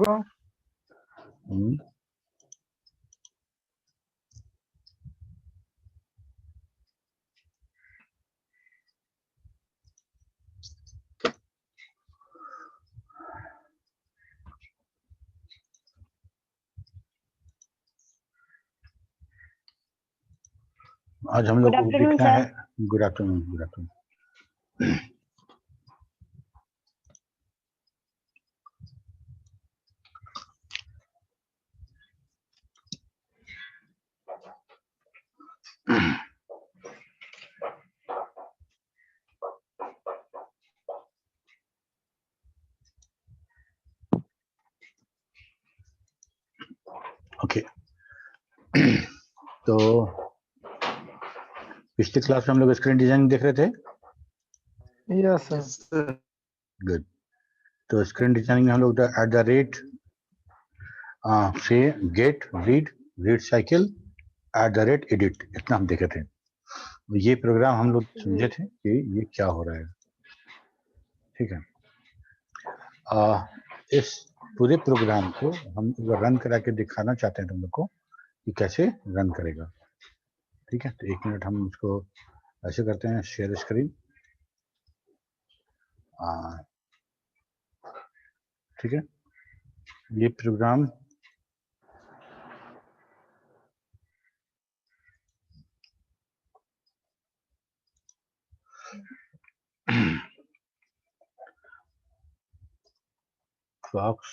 हम्म, आज हम लोग को लिखना है। Good afternoon, good afternoon. Okay, तो पिछले क्लास में हम लोग स्क्रीन डिजाइनिंग देख रहे थे। Yes sir. गुड। तो स्क्रीन डिजाइनिंग में हम लोग एट द रेट से get rid cycle eight the rate edit, इतना हम देखे थे। ये प्रोग्राम हम लोग समझे थे कि ये क्या हो रहा है। ठीक है, इस पूरे प्रोग्राम को हम रन करा के दिखाना चाहते हैं तुम लोग को कि कैसे रन करेगा। ठीक है, तो 1 मिनट हम इसको ऐसे करते हैं, शेयर स्क्रीन। ठीक है, ये प्रोग्राम फॉक्स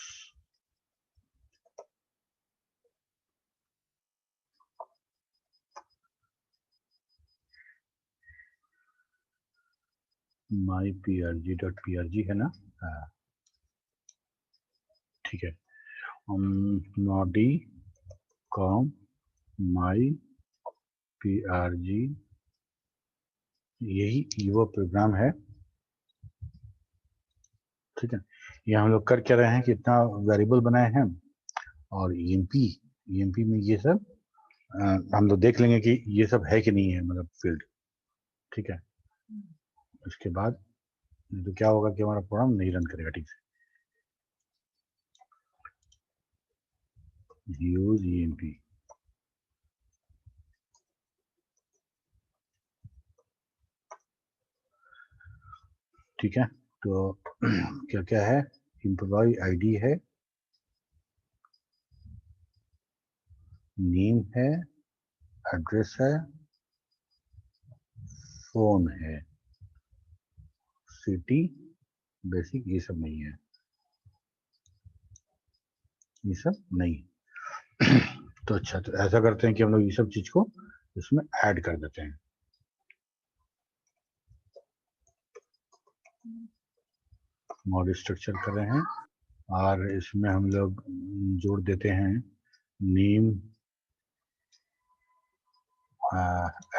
myprg.prg है ना। ठीक है, नॉडी कॉम माई PRG, यही वो प्रोग्राम है। ठीक है, ये हम लोग कर क्या रहे हैं कि इतना वेरिएबल बनाए हैं, और EMP में ये सब हम लोग देख लेंगे कि ये सब है कि नहीं है, मतलब फील्ड। ठीक है, उसके बाद तो क्या होगा कि हमारा प्रोग्राम नहीं रन करेगा ठीक से। Use EMP। ठीक है, तो क्या क्या है, एम्प्लॉय ID है, नेम है, एड्रेस है, फोन है, सिटी, बेसिक, ये सब नहीं है, ये सब नहीं। तो अच्छा, तो ऐसा करते हैं कि हम लोग ये सब चीज को इसमें ऐड कर देते हैं। मॉडल स्ट्रक्चर कर रहे हैं, और इसमें हम लोग जोड़ देते हैं नेम,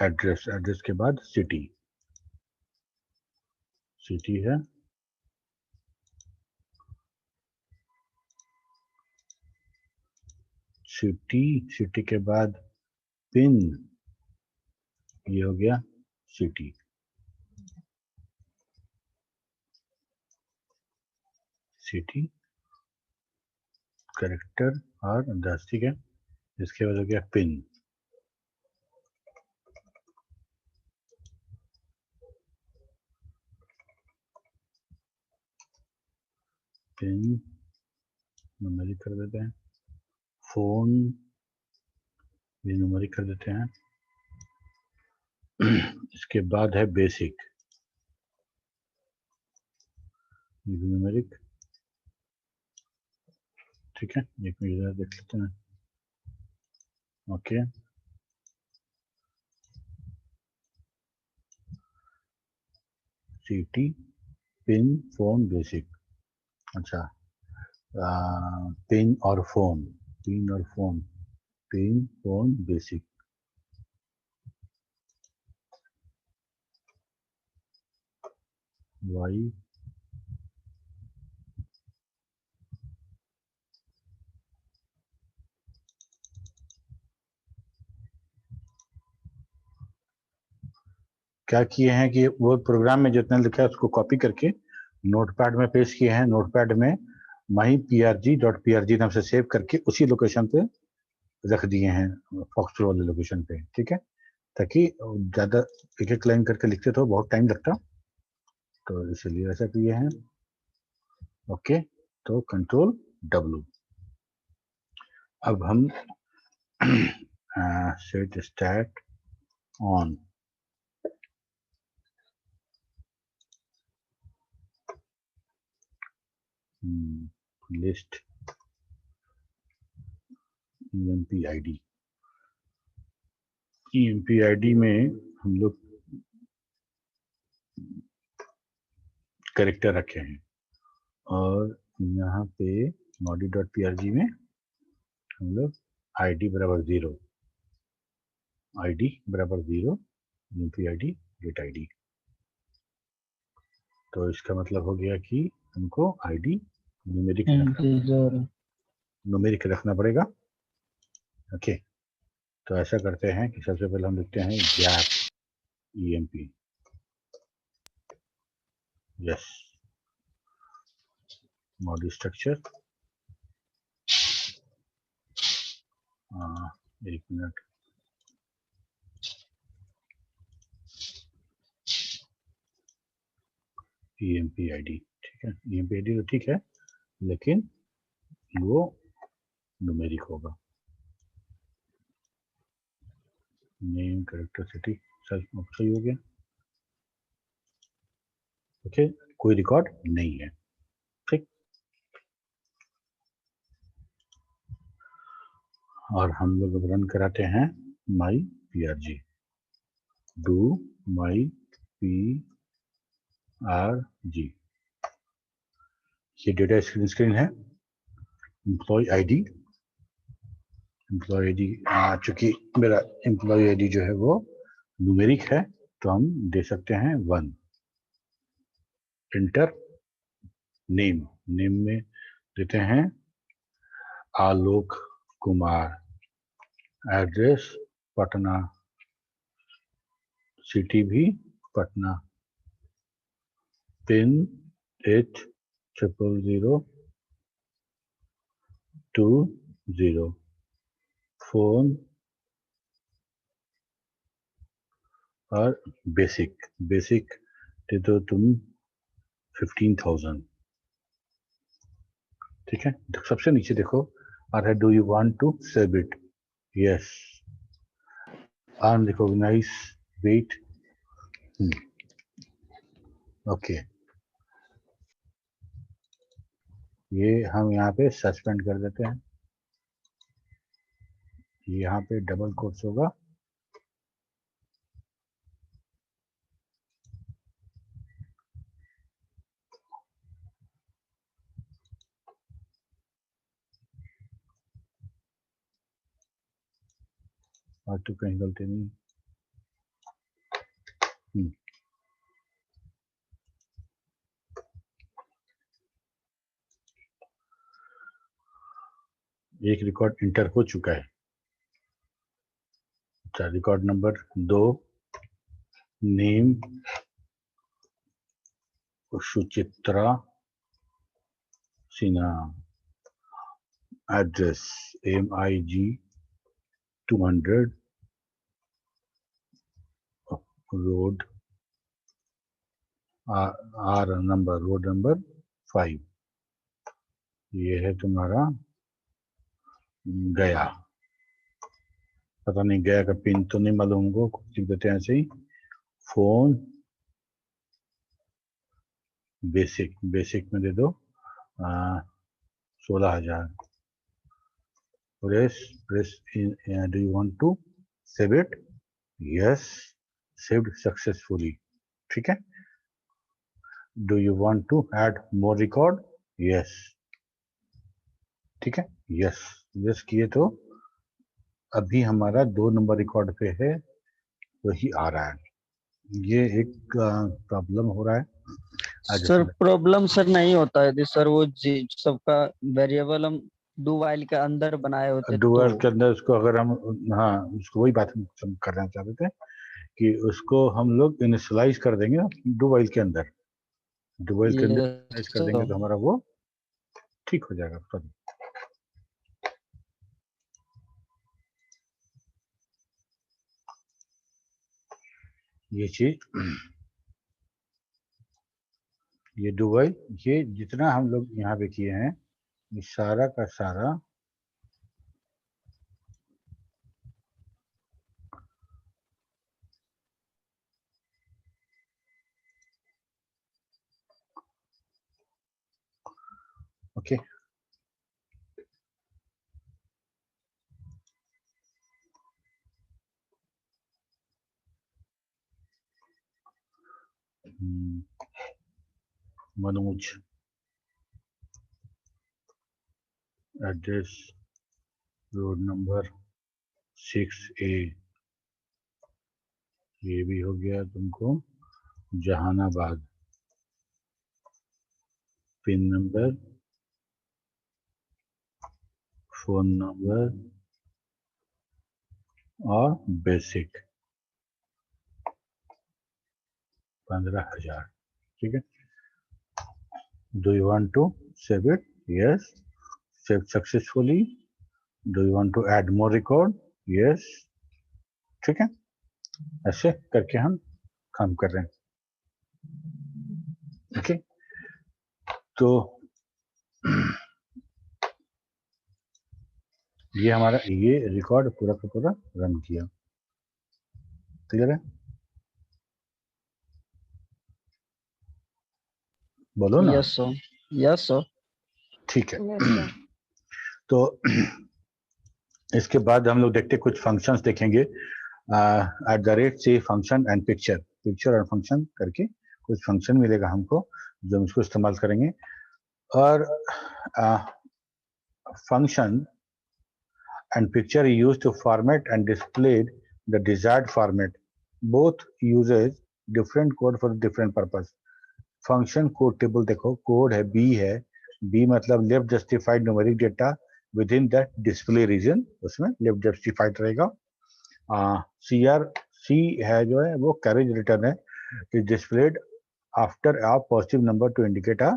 एड्रेस के बाद सिटी है, सिटी के बाद पिन, ये हो गया सिटी, कैरेक्टर और 10। ठीक है, इसके बाद हो गया पिन, न्यूमेरिक कर देते हैं, फोन भी न्यूमेरिक कर देते हैं। इसके बाद है बेसिक, न्यूमेरिक। ठीक है, एक मिनट देख लेते हैं। Okay, city, pin, phone, basic. अच्छा, पिन और phone, pin, phone, basic. Y, क्या किए हैं कि वो प्रोग्राम में जितना लिखा है उसको कॉपी करके नोटपैड में पेस्ट किए हैं। नोटपैड में माई prg.prg नाम से सेव करके उसी लोकेशन पे रख दिए हैं, फॉक्सट्रोट वाले लोकेशन पे, ठीक है, ताकि ज्यादा एक एक लाइन करके लिखते तो बहुत टाइम लगता, तो इसलिए ऐसा किए हैं। ओके, तो कंट्रोल W। अब हम set stat on, list EMP ID में हम लोग कैरेक्टर रखे हैं, और यहाँ पे modi.prg में हम लोग ID बराबर 0 EMP ID गेट ID। तो इसका मतलब हो गया कि हमको ID न्यूमेरिक रखना पड़ेगा। ओके, तो ऐसा करते हैं कि सबसे पहले हम लिखते हैं gap EMP, yes, module structure, एक मिनट, EMP ID, ठीक है, EMP ID तो ठीक है, लेकिन वो न्यूमेरिक होगा। नेम कैरेक्टर सिटी सही हो गया। ओके, कोई रिकॉर्ड नहीं है, ठीक। और हम लोग अब रन कराते हैं माई PRG, डू माई PRG। ये डेटा स्क्रीन है। एम्प्लॉय आईडी चूंकि मेरा एम्प्लॉय आईडी जो है वो न्यूमेरिक है, तो हम दे सकते हैं 1। इंटर नेम में देते हैं आलोक कुमार, एड्रेस पटना, सिटी भी पटना, पिन 800020, फोन और बेसिक दे दो तुम 15,000, ठीक है। सबसे नीचे देखो, और do you want to save it, yes, unrecognise wait, okay. ये हम यहाँ पे सस्पेंड कर देते हैं, यहाँ पे डबल कोट्स होगा, और तो कहीं गलती नहीं। एक रिकॉर्ड इंटर हो चुका है। अच्छा, record number 2, name Suchitra Sinha, address MIG 200 road, road number 5, ये है तुम्हारा गया। पता नहीं गया का पिन तो नहीं मालूम हमको, लिख देते हैं ऐसे ही। फोन बेसिक में दे दो 16,000। Press do you want to save it, yes, saved successfully, ठीक है। Do you want to add more record, yes, ठीक है, यस किए तो अभी हमारा 2 नंबर रिकॉर्ड पे है, वही आ रहा है। ये एक प्रॉब्लम हो रहा है सर। प्रॉब्लम सर नहीं होता है सर, वो सबका वेरिएबल हम डू वाइल के अंदर बनाए होते, डू वाइल के अंदर उसको अगर हम, हाँ, उसको वही बात हम करना चाहते थे कि उसको हम लोग इनिशियलाइज कर देंगे डू वाइल के अंदर, इनिशियलाइज कर देंगे तो हमारा वो ठीक हो जाएगा। सॉरी, ये चीज, ये डू वाइल, ये जितना हम लोग यहाँ पे किए हैं ये सारा का सारा okay. Manoj, address road number 6A, ये भी हो गया तुमको। Jehanabad, pin number, phone number और बेसिक 15,000। ठीक है, do you want to save it? Yes, save successfully. Do you want to add more record? Yes. ठीक है, ऐसे करके हम काम कर रहे हैं। ओके, तो ये हमारा ये रिकॉर्ड पूरा का पूरा रन किया। क्लियर है? बोलो ना। Yes sir, yes sir. ठीक है, तो इसके बाद हम लोग देखते कुछ फंक्शंस देखेंगे। एट द रेट से फंक्शन एंड पिक्चर, पिक्चर और फंक्शन करके कुछ फंक्शन मिलेगा हमको जो हम इसको इस्तेमाल करेंगे। और function and picture used to format and displayed the desired format. Both uses different code for different purpose. Function code table देखो, कोड है बी है, बी मतलब left justified numeric data within the display region, उसमें left justified रहेगा। C R, C है जो है वो कैरेज रिटर्न है, is displayed after a positive number to indicate a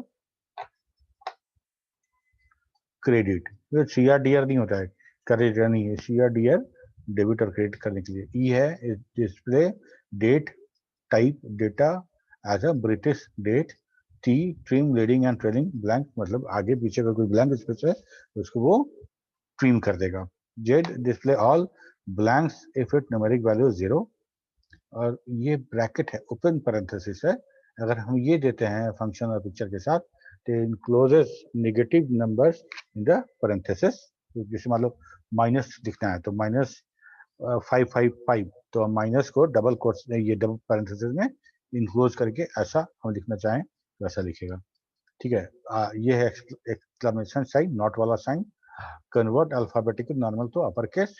credit. C R D R नहीं होता है, कैरेज रिटर्न नहीं है, C R D R debit और क्रेडिट करने के लिए। ई है display date type data as a British date. T trim leading and trailing blank, मतलब आगे पीछे का कोई ब्लैंक स्पेस है तो उसको वो ट्रिम कर देगा। Z display all blanks if it numeric value 0, और ये ब्रैकेट है, ओपन पैरेंथेसिस है। अगर हम ये देते हैं फंक्शन और पिक्चर के साथ तो encloses negative numbers in the parenthesis. जैसे मान लो माइनस लिखना है तो -555, तो हम माइनस को डबल कोट्स ये डबल पैरेंथेसिस में इनक्लोज करके ऐसा हम लिखना चाहें तो ऐसा लिखेगा। ठीक है, ये है एक्सक्लेमेशन साइन, नॉट वाला sign. Convert alphabetical normal to upper case,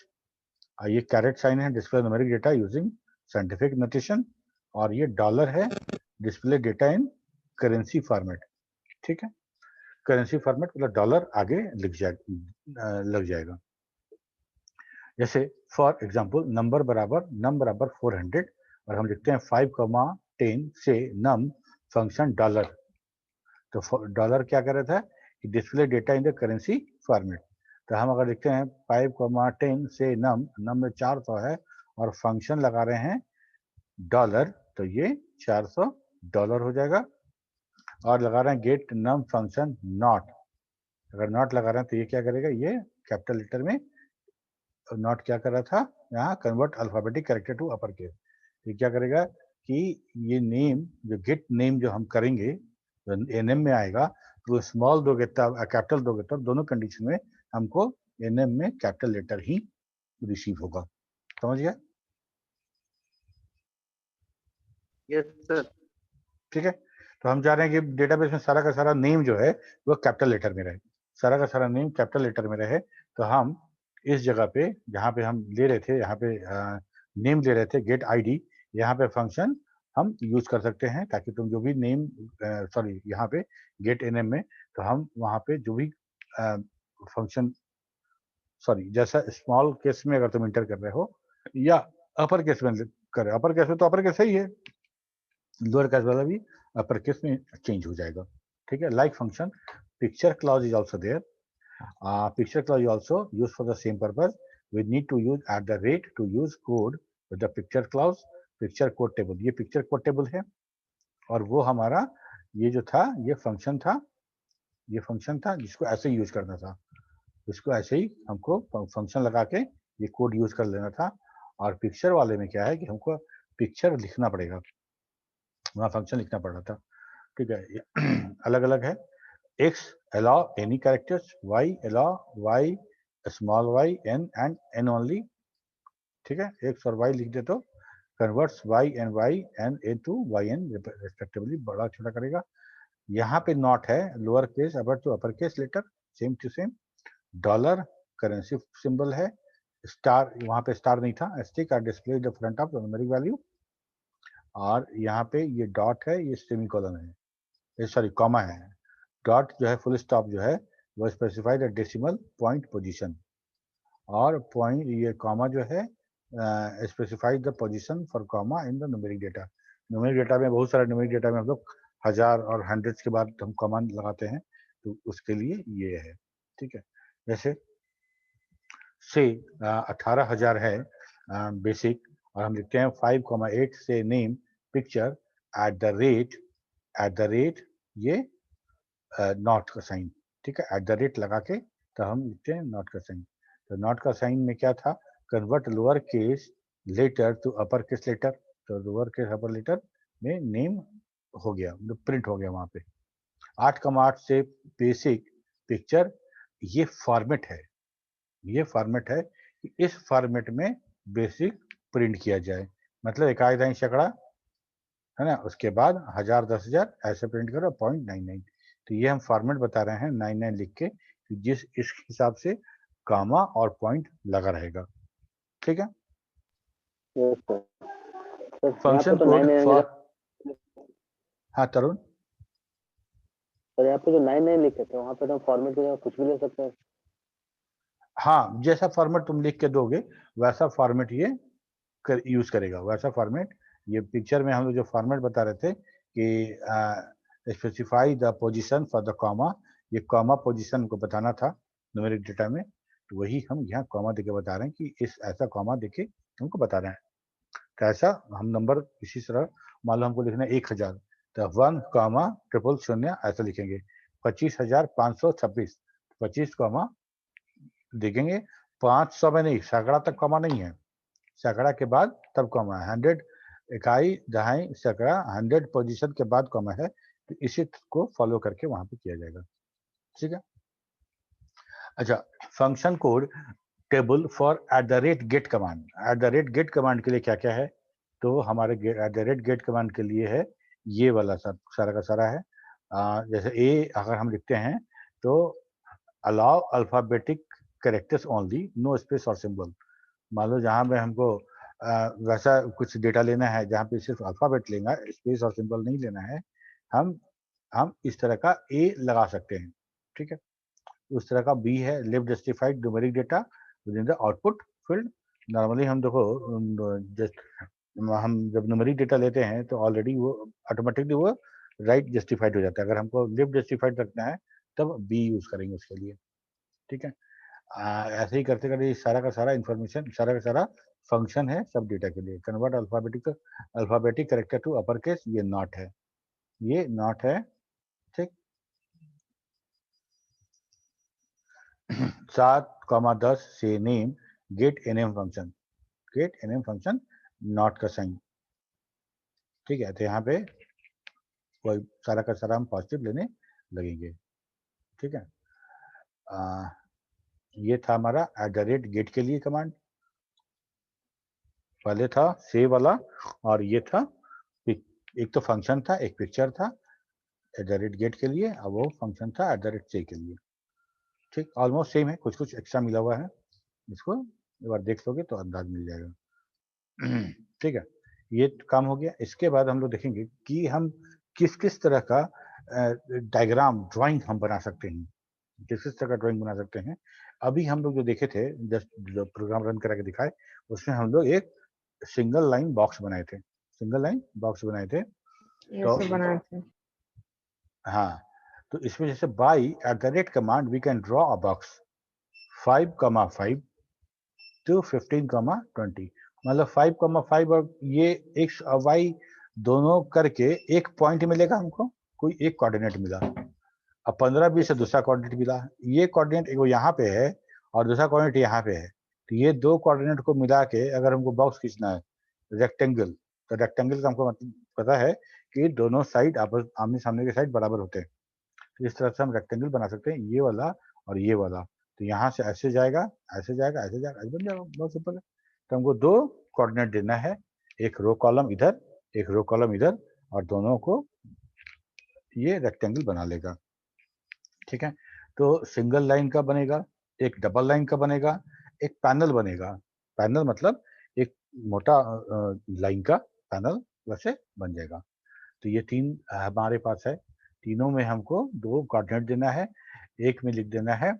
ये कैरेट साइन है, display numeric data using scientific notation. और ये डॉलर है, display data in currency format. ठीक है, करेंसी फॉर्मेट मतलब डॉलर आगे लग जाएगा। जैसे फॉर एग्जांपल नंबर बराबर 400 और हम लिखते हैं 5,10 से नम फंक्शन डॉलर। तो डॉलर क्या कर रहा था कि display data in the currency format. तो हम अगर लिखते हैं 5,10 से नम में 400 है और फंक्शन लगा रहे हैं डॉलर, तो ये 400 डॉलर हो जाएगा। और लगा रहे हैं गेट नम फंक्शन नॉट, अगर नॉट लगा रहे हैं तो ये क्या करेगा, ये कैपिटल लेटर में नॉट क्या कर रहा था यहाँ, convert alphabetic character to upper case. ये क्या करेगा कि ये नेम जो गेट नेम जो हम करेंगे एनएम में आएगा, तो स्मॉल दोगे तब कैपिटल दोगे तब, दोनों कंडीशन में हमको एनएम में कैपिटल लेटर ही रिसीव होगा। समझ गया? Yes sir. ठीक है, तो हम चाह रहे हैं कि डेटाबेस में सारा का सारा नेम जो है वो कैपिटल लेटर में रहे, सारा का सारा नेम कैपिटल लेटर में रहे। तो हम इस जगह पे जहाँ पे हम ले रहे थे, यहाँ पे नेम ले रहे थे गेट आईडी, यहाँ पे फंक्शन हम यूज कर सकते हैं ताकि तुम जो भी नेम, सॉरी यहाँ पे गेट एनएम में, तो हम वहाँ पे जो भी फंक्शन, सॉरी जैसा स्मॉल केस में अगर तुम इंटर कर रहे हो या अपर केस में कर रहे हो, अपर केस में तो अपर केस ही है, लोअर केस वाला भी अपर केस में चेंज हो जाएगा। ठीक है, like function picture clause is also there. Picture clause is also used for the same purpose. We need to use @ to use code with the picture clause, picture code table. ये picture code table है और वो हमारा ये जो था ये function था जिसको ऐसे यूज करना था, इसको ऐसे ही हमको फंक्शन लगा के ये कोड यूज कर लेना था। और पिक्चर वाले में क्या है कि हमको पिक्चर लिखना पड़ेगा, वहाँ फंक्शन लिखना पड़ रहा था। ठीक है, अलग अलग है। x allow any characters, y allow y small y n and n only। ठीक है, x और y लिख दे तो converts y and y n into y n respectively, बड़ा छोटा करेगा। यहाँ पे नॉट है, lower case upper to upper case letter, same to same. Dollar currency symbol है, स्टार वहाँ पे स्टार नहीं था, asterisk are display the front of the numeric value. और यहाँ पे ये डॉट है, ये सेमीकोलन है, ये सॉरी कॉमा है। डॉट जो है फुल स्टॉप जो है वो specify the decimal point position, और पॉइंट ये कॉमा जो है specify the position for comma in the numeric data. Numeric data में बहुत सारे न्यूमेरिक डेटा में हम लोग हजार और हंड्रेड्स के बाद हम कॉमा लगाते हैं, तो उसके लिए ये है। ठीक है, जैसे से 18,000 है बेसिक, और हम लिखते हैं 5,8 से नेम पिक्चर @ ये नॉट का साइन। ठीक है, @ लगा के तो हम लिखते हैं नॉट का साइन। तो नॉट का साइन में क्या था, convert lower case letter to upper case letter. तो लोअर केस अपर लेटर में नेम हो गया, प्रिंट हो गया वहां पे। 8,8 से बेसिक पिक्चर, ये फॉर्मेट है, ये फॉर्मेट है कि इस फॉर्मेट में बेसिक प्रिंट किया जाए। मतलब 1,000 सैकड़ा है ना, उसके बाद 1000 10,000 ऐसे प्रिंट करो, 0.99। तो ये हम फॉर्मेट बता रहे हैं 99 लिख के, जिस इस हिसाब से कामा और पॉइंट लगा रहेगा। ठीक है, फंक्शन कोड फॉर, हाँ तरुण, और यहाँ पे जो 99 लिखे थे वहाँ पे तो फॉर्मेट की जगह कुछ भी ले सकते हैं। हाँ, जैसा फॉर्मेट तुम लिख के दोगे वैसा फॉर्मेट ये यूज करेगा, वैसा फॉर्मेट। ये पिक्चर में हम लोग जो फॉर्मेट बता रहे थे कि specify the position for the comma, ये कॉमा पोजीशन को बताना था न्यूमेरिक डेटा में, तो वही हम यहाँ कॉमा देके बता रहे हैं कि इस ऐसा कॉमा देके हमको बता रहे हैं। तो ऐसा हम नंबर इसी तरह, मान लो हमको लिखना है 1000, तो 1,000 ऐसा लिखेंगे। 25,526, 25 कॉमा देखेंगे 500 में नहीं, सैकड़ा तक कॉमा नहीं है, सैकड़ा के बाद तब कॉमा है। 100 इकाई दहाई सैकड़ा 100 पोजीशन के बाद कॉमा है, तो इसी को फॉलो करके वहां पे किया जाएगा। ठीक है, अच्छा, function code table for @get command. @get command के लिए क्या क्या है, तो हमारे @get कमांड के लिए है ये वाला सब सारा का सारा है। जैसे ए अगर हम लिखते हैं तो allow alphabetic characters only, no space और सिंबल। मान लो जहाँ पे हमको वैसा कुछ डेटा लेना है जहाँ पे सिर्फ अल्फाबेट लेना, स्पेस और सिंबल नहीं लेना है, हम इस तरह का ए लगा सकते हैं। ठीक है, उस तरह का बी है live justified numeric data within the output field. Normally हम देखो जस्ट हम जब न्यूमेरिक डेटा लेते हैं तो ऑलरेडी वो ऑटोमेटिकली वो राइट जस्टिफाइड हो जाता है। अगर हमको लिव जस्टिफाइड रखना है तब बी यूज करेंगे उसके लिए। ठीक है, ऐसे ही करते करते सारा का सारा इंफॉर्मेशन, सारा का सारा फंक्शन है सब डेटा के लिए। Convert alphabetic character to upper case, ये नॉट है, ये नॉट है। ठीक, 7,10 से name get NM function, get NM function not का साइन। ठीक है, तो यहाँ पे कोई सारा का सारा हम पॉजिटिव लेने लगेंगे। ठीक है, ये था हमारा @get के लिए कमांड। पहले था सेव वाला, और ये था एक तो फंक्शन था, एक पिक्चर था @get के लिए, और वो फंक्शन था @say के लिए। ठीक, ऑलमोस्ट सेम है, कुछ कुछ एक्स्ट्रा मिला हुआ है, इसको एक बार देख लोगे तो अंदाज मिल जाएगा। ठीक है, ये काम हो गया। इसके बाद हम लोग देखेंगे कि हम किस किस तरह का डायग्राम ड्राइंग हम बना सकते हैं, किस किस तरह का ड्राइंग बना सकते हैं। अभी हम लोग जो देखे थे, जस्ट जो प्रोग्राम रन करा के दिखाए, उसमें हम लोग एक सिंगल लाइन बॉक्स बनाए थे, सिंगल लाइन बॉक्स बनाए थे। तो बनाए थे। हाँ, तो इसमें जैसे by at the rate command we can draw a box 5,5 to 15,20, मतलब 5,5 और ये x और y दोनों करके एक पॉइंट मिलेगा हमको, कोई एक कोऑर्डिनेट मिला। अब 15-20 से दूसरा कोऑर्डिनेट मिला, ये कोऑर्डिनेट एक यहाँ पे है और दूसरा कोऑर्डिनेट यहाँ पे है, तो ये दो कोऑर्डिनेट को मिला के अगर हमको बॉक्स खींचना है रेक्टेंगल, तो रेक्टेंगल का हमको मतलब पता है कि दोनों साइड आपस आमने सामने के साइड बराबर होते हैं, तो इस तरह से हम रेक्टेंगल बना सकते हैं, ये वाला और ये वाला। तो यहाँ से ऐसे जाएगा, ऐसे जाएगा, ऐसे जाएगा, ऐसे बन जाएगा, बहुत सिंपल है। तो हमको दो कोऑर्डिनेट देना है, एक रो कॉलम इधर, एक रो कॉलम इधर, और दोनों को ये रेक्टेंगल बना लेगा। ठीक है, तो सिंगल लाइन का बनेगा, एक डबल लाइन का बनेगा, एक पैनल बनेगा। पैनल मतलब एक मोटा लाइन का पैनल वैसे बन जाएगा। तो ये तीन हमारे पास है, तीनों में हमको दो कोऑर्डिनेट देना है, एक में लिख देना है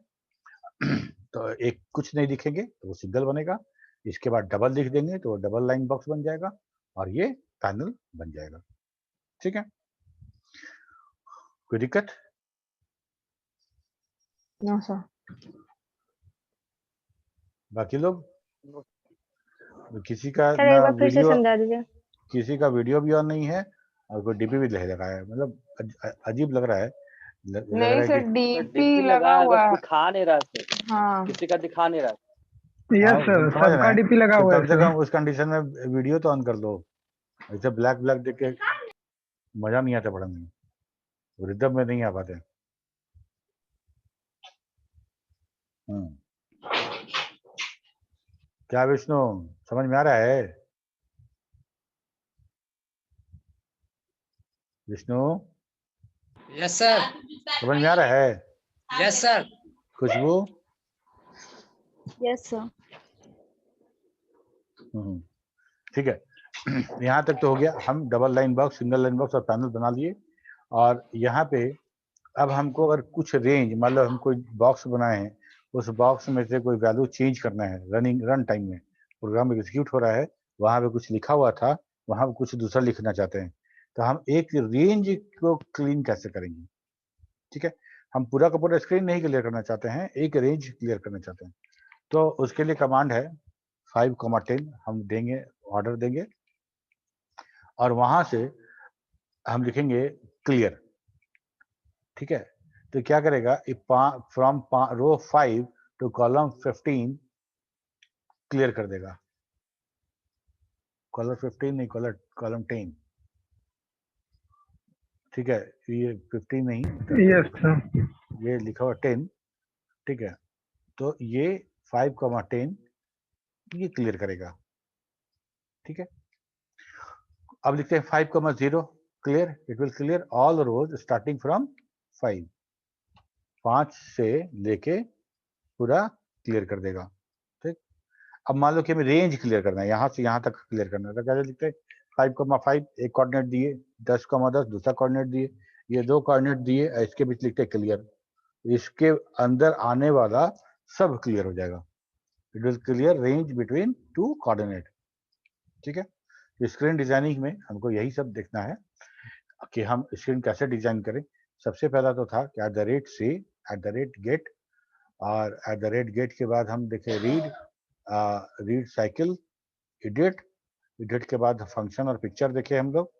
तो एक कुछ नहीं लिखेंगे तो वो सिंगल बनेगा, इसके बाद डबल लिख देंगे तो वो डबल लाइन बॉक्स बन जाएगा और ये पैनल बन जाएगा। ठीक है, कोई दिक्कत? No sir. बाकी लोग, किसी का सर ना एक बार फिर से वीडियो, समझा दीजिए। किसी का वीडियो भी ऑन नहीं है और कोई डीपी भी ले रखा है, मतलब अजीब लग रहा है। लग नहीं रहा है सर, कि डीपी लगा हुआ है। दिखा नहीं रहा सर, हाँ किसी का दिखा नहीं रहा। हाँ, यस सर, समझ रहे सबका हैं, डीपी लगा तो हुआ है कम से सर। कम उस कंडीशन में वीडियो तो ऑन कर लो, ऐसे ब्लैक ब्लैक देख के मजा नहीं आता पढ़ने में, रिदम में नहीं आ पाते। क्या विष्णु, समझ में आ रहा है? Vishnu yes sir. समझ में आ रहा है? Yes sir. Khushbu? Yes sir. ठीक है, यहाँ तक तो हो गया। हम double line box, single line box और पैनल बना लिए। और यहाँ पे अब हमको अगर कुछ रेंज, मतलब हम कोई बॉक्स बनाए हैं, उस बॉक्स में से कोई वैल्यू चेंज करना है, रन टाइम में प्रोग्राम एग्जीक्यूट हो रहा है, वहाँ पे कुछ लिखा हुआ था, वहाँ पे कुछ दूसरा लिखना चाहते हैं, तो हम एक रेंज को क्लीन कैसे करेंगे? ठीक है, हम पूरा का पूरा स्क्रीन नहीं क्लियर करना चाहते हैं, एक रेंज क्लियर करना चाहते हैं। तो उसके लिए कमांड है 5,10 हम देंगे, ऑर्डर देंगे, और वहां से हम लिखेंगे क्लियर। ठीक है, तो क्या करेगा, from row 5 to column 15 clear कर देगा। कॉलम 15 नहीं, कॉलम 10। ठीक है, ये 15 नहीं, यस सर। ये लिखा हुआ 10। ठीक है, तो ये 5,10 ये क्लियर करेगा। ठीक है, अब लिखते हैं 5,0 clear, it will clear all rows starting from 5, 5 से लेके पूरा क्लियर कर देगा। ठीक, अब मान लो कि हमें रेंज क्लियर करना है, यहाँ से यहाँ तक क्लियर करना है, तो कैसे लिखते हैं? 5,5 एक कोऑर्डिनेट दिए, 10,10 दूसरा कोऑर्डिनेट दिए, ये दो कोऑर्डिनेट दिए, इसके बीच लिखते हैं क्लियर, इसके अंदर आने वाला सब क्लियर हो जाएगा। It will clear range between two coordinate. ठीक है, स्क्रीन डिजाइनिंग में हमको यही सब देखना है कि हम स्क्रीन कैसे डिजाइन करें। सबसे पहला तो था कि @c @get, और @get के बाद हम देखें रीड साइकिल, एडिट के बाद फंक्शन और पिक्चर देखे हम लोग,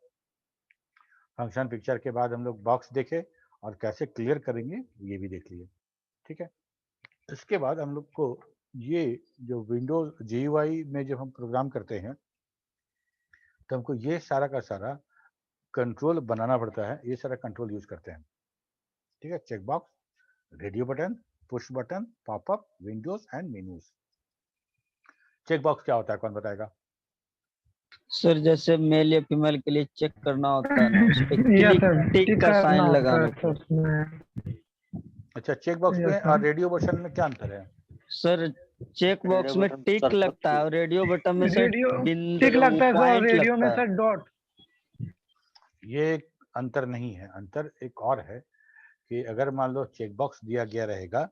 फंक्शन पिक्चर के बाद हम लोग बॉक्स देखे, और कैसे क्लियर करेंगे ये भी देख लिए। ठीक है, इसके बाद हम लोग को ये जो विंडोज GUI में जब हम प्रोग्राम करते हैं तो हमको ये सारा का सारा कंट्रोल बनाना पड़ता है, ये सारा कंट्रोल यूज करते हैं। ठीक है, check box, radio button, push button, popup, windows and menus. Check box क्या होता है, कौन बताएगा? सर जैसे मेल या फीमेल के लिए चेक करना होता है ना, उस पे यस क्लिक सर, टिक टिक का करना साइन होता लगाना है सर उसमें। अच्छा, चेक बॉक्स Yes, में sir. और रेडियो बटन में क्या अंतर है? सर चेक बॉक्स में बटन टिक सर्कल लगता है और रेडियो बटन में सर रेडियो बिंदु टिक लगता है सर, पॉइंट रेडियो में लगता है। Sir dot. ये एक अंतर नहीं है, अंतर एक और है कि अगर मान लो चेक बॉक्स दिया गया रहेगा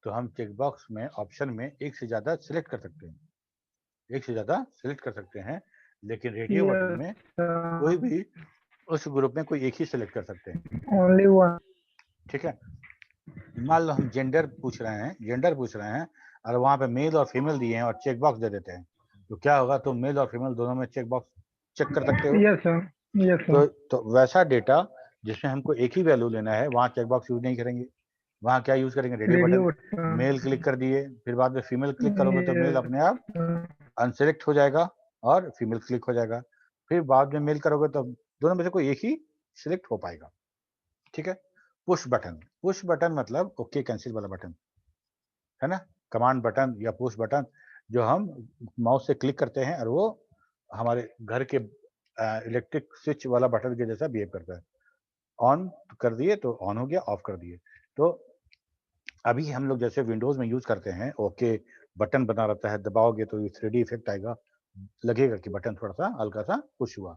तो हम चेक बॉक्स में ऑप्शन में एक से ज्यादा सिलेक्ट कर सकते हैं, एक से ज्यादा सिलेक्ट कर सकते हैं, लेकिन रेडियो बटन में कोई भी उस ग्रुप में कोई एक ही सिलेक्ट कर सकते हैं। Only one. ठीक है। मान लो हम जेंडर पूछ रहे हैं और वहां पे मेल और फीमेल दिए हैं और चेक बॉक्स दे देते हैं, तो क्या होगा, तुम मेल और फीमेल दोनों में चेक बॉक्स चेक कर सकते हो। Yes sir, yes sir. तो वैसा डेटा जिसमें हमको एक ही वैल्यू लेना है, वहां चेक बॉक्स यूज नहीं करेंगे, वहां क्या यूज करेंगे, radio radio button. Button. Male click कर दिए, फिर बाद में फीमेल क्लिक करोगे तो मेल यस अपने आप सर। अनसेलेक्ट हो जाएगा और फीमेल क्लिक हो जाएगा। फिर बाद में मेल करोगे तो दोनों में से कोई एक ही सिलेक्ट हो पाएगा। ठीक है। पुश बटन मतलब ओके कैंसिल वाला बटन है ना, कमांड बटन या पुश बटन जो हम माउस से क्लिक करते हैं और वो हमारे घर के इलेक्ट्रिक स्विच वाला बटन के जैसा बिहेव करता है। ऑन कर दिए तो ऑन हो गया, ऑफ कर दिए तो अभी हम लोग जैसे विंडोज में यूज करते हैं ओके बटन बना रहता है, दबाओगे तो 3D इफेक्ट आएगा, लगेगा कि बटन थोड़ा सा हल्का सा पुश हुआ।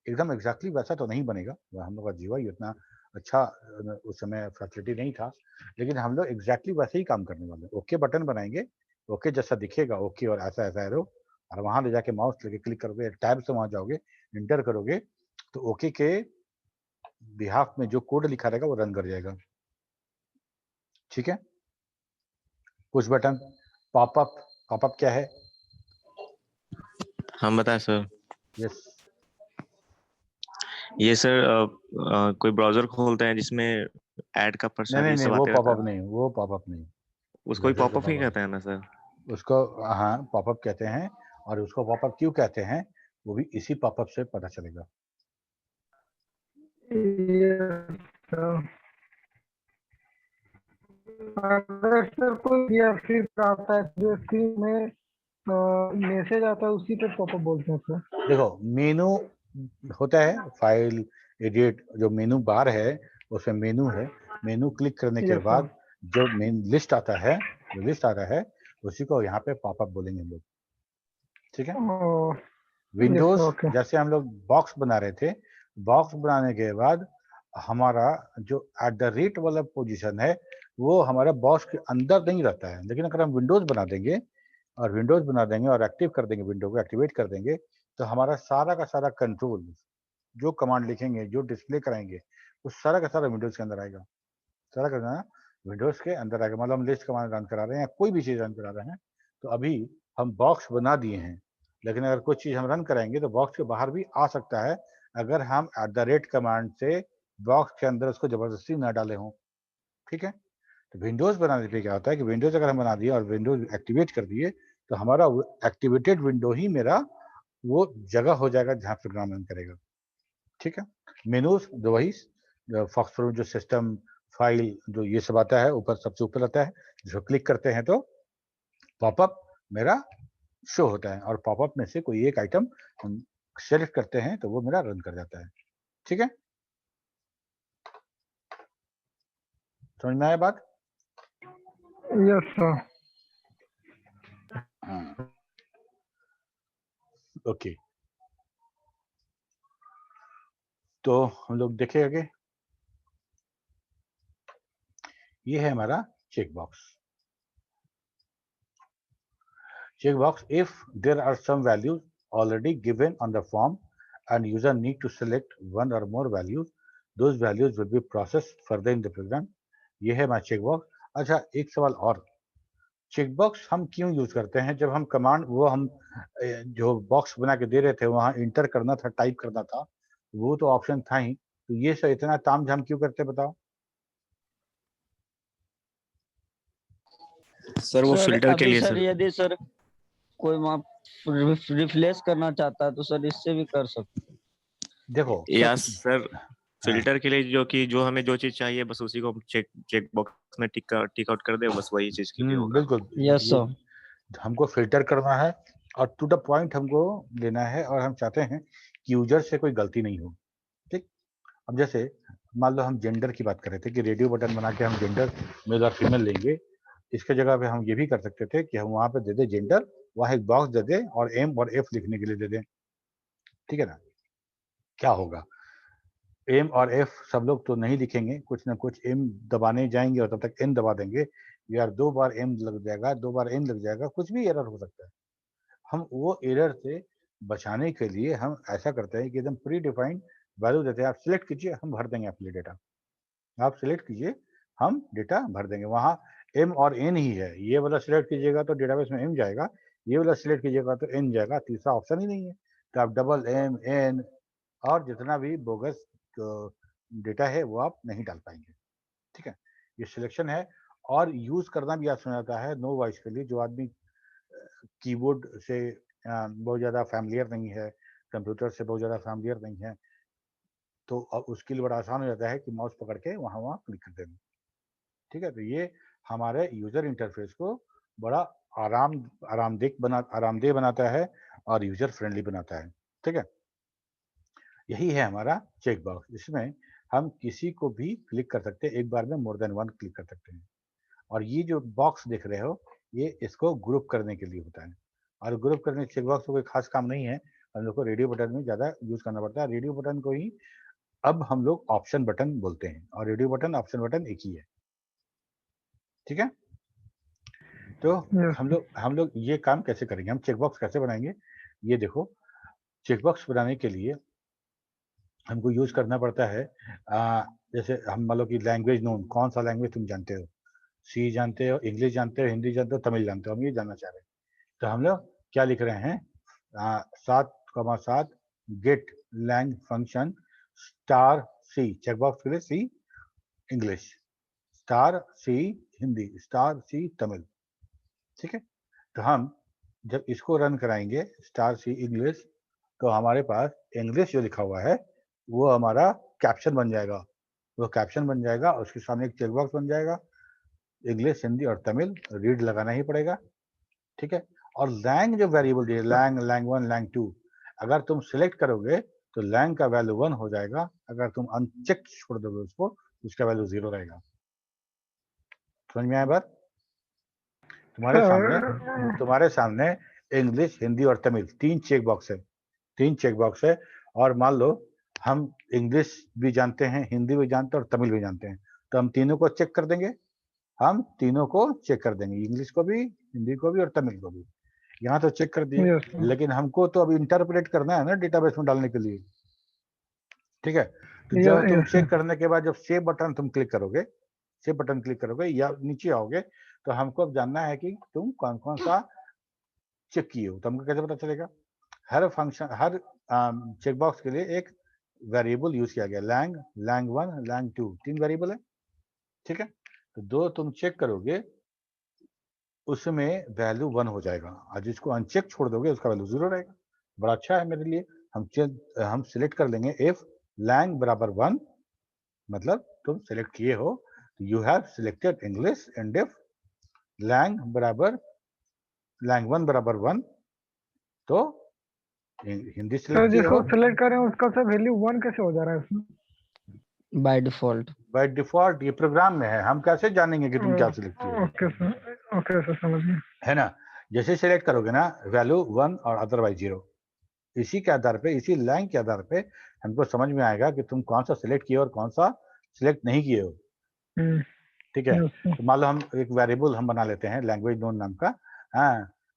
एकदम एग्जैक्टली वैसा तो नहीं बनेगा, हम लोग का जीवाई उतना अच्छा उस समय फैसिलिटी नहीं था, लेकिन हम लोग एग्जैक्टली वैसे ही काम करने वाले हैं। ओके बटन बनाएंगे, ओके जैसा दिखेगा ओके और ऐसा ऐसा एरो, और वहां ले जाके माउस लेके क्लिक करोगे, टैब से वहां जाओगे, इंटर करोगे तो ओके के बिहाफ में जो कोड लिखा रहेगा वो रन कर जाएगा। ठीक है। पुश बटन, पॉपअप क्या है? हम बताएं सर। यस। ये सर कोई ब्राउजर खोलते हैं जिसमें ऐड का नहीं प्रचार नहीं ये नहीं, सब वो आते रहता पॉपअप है, नहीं, वो पॉपअप नहीं, उसको ही ब्राउज़र को पॉपअप ही पॉपअप, कहते हैं ना सर? उसको हाँ पॉपअप कहते हैं। और उसको पॉपअप क्यों कहते हैं वो भी इसी पॉपअप से पता चलेगा। Yes sir. अगर सर कोई या फिर आता है जो स्क्रीन में मैसेज आता है उसी पे पॉपअप बोलते हैं सर। देखो मेनू होता है, फाइल एडिट, जो मेनू बार है उसमें मेनू है, मेनू क्लिक करने के यस सर। बाद जो मेन लिस्ट आता है, जो लिस्ट आता है उसी को यहाँ पे पॉपअप बोलेंगे हम लोग। ठीक है। Yes Windows sir, okay. जैसे हम लोग बॉक्स बना रहे थे, बॉक्स बनाने के बाद हमारा जो एट द रेट वाला पोजीशन है वो हमारा बॉक्स के अंदर नहीं रहता है, लेकिन अगर हम विंडोज बना देंगे और एक्टिव कर देंगे, विंडो को एक्टिवेट कर देंगे, तो हमारा सारा का सारा कंट्रोल, जो कमांड लिखेंगे, जो डिस्प्ले कराएंगे, वो सारा का सारा विंडोज के अंदर आएगा। सारा का सारा विंडोज के अंदर आएगा। मतलब हम लिस्ट कमांड रन करा रहे हैं या कोई भी चीज रन करा रहे हैं, तो अभी हम बॉक्स बना दिए हैं, लेकिन अगर कुछ चीज हम रन कराएंगे तो बॉक्स के बाहर भी आ सकता है, अगर हम एट द रेट कमांड से बॉक्स के अंदर उसको जबरदस्ती ना डाले हों। ठीक है। तो विंडोज बनाने पे क्या होता है कि विंडोज अगर हम बना दिए और विंडोज एक्टिवेट कर दिए, तो हमारा एक्टिवेटेड विंडो ही मेरा वो जगह हो जाएगा जहां प्रोग्राम रन करेगा। ठीक है। मेनूज जो वही फॉक्स जो सिस्टम फाइल जो ये सब आता है, ऊपर सबसे ऊपर आता है, जो क्लिक करते हैं तो पॉपअप मेरा शो होता है, और पॉपअप में से कोई एक आइटम हम सेलेक्ट करते हैं तो वो मेरा रन कर जाता है। ठीक है। समझ में आया बात? Yes sir. हाँ। ओके, तो हम लोग देखें आगे। ये है हमारा check box. Checkbox, if there are some values already given on the form and user need to select one or more values, those values will be processed further in the program. ये है हमारा checkbox. अच्छा, एक सवाल और, checkbox हम क्यों use करते हैं? जब हम कमांड वो हम जो बॉक्स बना के दे रहे थे वहां इंटर करना था, टाइप करना था, वो तो ऑप्शन था ही, तो ये सब इतना तामझाम क्यों करते बताओ? सर वो सर फिल्टर के अभी लिए सर सर। यदि सर कोई वहाँ रिफ्लेश करना चाहता है तो सर इससे भी कर सकते देखो या सर हाँ, फिल्टर के लिए जो हमें जो चीज चाहिए बस उसी को चेक बॉक्स में टिक आउट कर दे, बस वही चीज के लिए होगा। बिल्कुल। हैं। यस ये सर। हमको फिल्टर करना है और टू द पॉइंट हमको लेना है, और हम चाहते हैं कि यूजर से कोई गलती नहीं हो। ठीक। अब जैसे मान लो हम जेंडर की बात कर रहे थे कि रेडियो बटन बना के हम जेंडर मेल और फीमेल लेंगे, इसके जगह पे हम ये भी कर सकते थे कि हम वहां पे दे दे जेंडर, वहां एक बॉक्स दे दे और एम और एफ लिखने के लिए दे दें। ठीक है ना। क्या होगा, एम और एफ सब लोग तो नहीं लिखेंगे, कुछ ना कुछ एम दबाने जाएंगे और तब तक एन दबा देंगे, यार 2 बार एम लग जाएगा, 2 बार एन लग जाएगा, कुछ भी एरर हो सकता है। हम वो एरर से बचाने के लिए हम ऐसा करते हैं कि एकदम प्री डिफाइंड वैल्यू देते हैं, आप सिलेक्ट कीजिए, हम भर देंगे आपके लिए डेटा। आप सिलेक्ट कीजिए, हम डेटा भर देंगे। वहाँ m और n ही है, ये वाला सिलेक्ट कीजिएगा तो डेटाबेस में m जाएगा, ये वाला सिलेक्ट कीजिएगा तो n जाएगा, तीसरा ऑप्शन ही नहीं है। तो आप डबल m n और जितना भी बोगस डेटा है वो आप नहीं डाल पाएंगे। ठीक है, ये सिलेक्शन है। और यूज करना भी आसान आता है नो वॉइस के लिए, जो आदमी कीबोर्ड से बहुत ज़्यादा फैमिलियर नहीं है, कंप्यूटर से बहुत ज़्यादा फैमिलियर नहीं है, तो उसके लिए बड़ा आसान हो जाता है कि माउस पकड़ के वहाँ क्लिक कर देना। ठीक है, तो ये हमारे यूजर इंटरफेस को बड़ा आरामदेह बनाता है और यूजर फ्रेंडली बनाता है। ठीक है, यही है हमारा चेक बॉक्स। इसमें हम किसी को भी क्लिक कर सकते हैं, एक बार में मोर देन वन क्लिक कर सकते हैं। और ये जो बॉक्स देख रहे हो, ये इसको ग्रुप करने के लिए होता है। और ग्रुप करने चेक बॉक्स को कोई खास काम नहीं है, हम लोग को रेडियो बटन में ज़्यादा यूज करना पड़ता है। रेडियो बटन को ही अब हम लोग ऑप्शन बटन बोलते हैं, और रेडियो बटन ऑप्शन बटन एक ही है। ठीक है, तो Yes. हम लोग ये काम कैसे करेंगे, हम चेकबॉक्स कैसे बनाएंगे, ये देखो। चेकबॉक्स बनाने के लिए हमको यूज करना पड़ता है जैसे हम मान लो कि लैंग्वेज नोन, कौन सा लैंग्वेज तुम जानते हो, सी जानते हो, इंग्लिश जानते हो, हिंदी जानते हो, तमिल जानते हो, हम ये जानना चाह रहे हैं। तो हम लोग क्या लिख रहे हैं, 7,7 gate Lang function star c, checkbox के लिए सी English, star c Hindi, star c Tamil. ठीक है, तो हम जब इसको रन कराएंगे स्टार सी इंग्लिश, तो हमारे पास इंग्लिश जो लिखा हुआ है वो हमारा कैप्शन बन जाएगा, वो कैप्शन बन जाएगा, उसके सामने एक चेकबॉक्स बन जाएगा, इंग्लिश हिंदी और तमिल रीड लगाना ही पड़ेगा। ठीक है, और लैंग जो वेरिएबल दिए, लैंग, लैंग 1, लैंग 2, अगर तुम सिलेक्ट करोगे तो लैंग का वैल्यू 1 हो जाएगा, अगर तुम अनचेक छोड़ दोगे उसको, उसका वैल्यू 0 रहेगा। समझ में आया बात? तुम्हारे सामने इंग्लिश, हिंदी और तमिल तीन चेक बॉक्स है, और मान लो हम इंग्लिश भी जानते हैं, हिंदी भी जानते हैं और तमिल भी जानते हैं, तो हम तीनों को चेक कर देंगे, इंग्लिश को भी, हिंदी को भी और तमिल को भी। यहाँ तो चेक कर दिए, Yes, sir. लेकिन हमको तो अब इंटरप्रेट करना है ना डेटाबेस में डालने के लिए। ठीक है, तो Yeah, जब तुम yes, चेक sir. करने के बाद जब सेव बटन तुम क्लिक करोगे या नीचे आओगे, तो हमको अब जानना है कि तुम कौन कौन सा चेक किए हो। तो हमको कैसे पता चलेगा, हर फंक्शन, हर चेकबॉक्स के लिए एक वेरिएबल यूज किया गया, लैंग, लैंग 1, लैंग 2, 3 वेरिएबल है। ठीक है, तो दो तुम चेक करोगे उसमें वैल्यू 1 हो जाएगा, और जिसको अनचेक छोड़ दोगे उसका वैल्यू 0 रहेगा। बड़ा अच्छा है मेरे लिए। हम सिलेक्ट कर लेंगे इफ लैंग बराबर 1, मतलब तुम सिलेक्ट किए हो, you have selected English, and if lang 1 बराबर 1, तो हिंदी सर सिलेक्ट किए जिसको हो। सिलेक्ट करें उसका सर वैल्यू 1 कैसे हो जा रहा है इसमें? By default. बाय डिफॉल्ट ये प्रोग्राम में है, हम कैसे जानेंगे कि तुम क्या सिलेक्ट किए हो, ओके सर, समझ गया। है ना। जैसे सिलेक्ट करोगे ना, वैल्यू 1 और अदरवाइज 0, इसी के आधार पे, इसी लाइन के आधार पे हमको समझ में आएगा कि तुम कौन सा सिलेक्ट किए और कौन सा सिलेक्ट नहीं किए हो। ठीक है, Yes, sir. तो मान लो हम एक वेरिएबल हम बना लेते हैं लैंग्वेज नोन नाम का,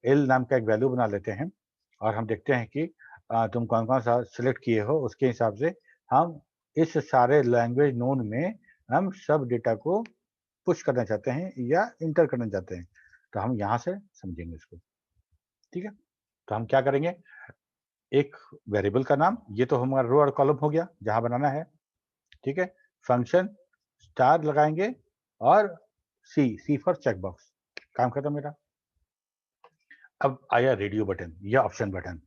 एल नाम का एक वैल्यू बना लेते हैं, और हम देखते हैं कि तुम कौन कौन सा सिलेक्ट किए हो, उसके हिसाब से हम इस सारे लैंग्वेज नोन में हम सब डेटा को पुश करना चाहते हैं या इंटर करना चाहते हैं, तो हम यहाँ से समझेंगे इसको। ठीक है, तो हम क्या करेंगे, एक वेरिएबल का नाम, ये तो हमारा रो और कॉलम हो गया जहां बनाना है। ठीक है, फंक्शन स्टार लगाएंगे और सी फॉर चेकबॉक्स, काम खत्म मेरा। अब आया रेडियो बटन या ऑप्शन बटन।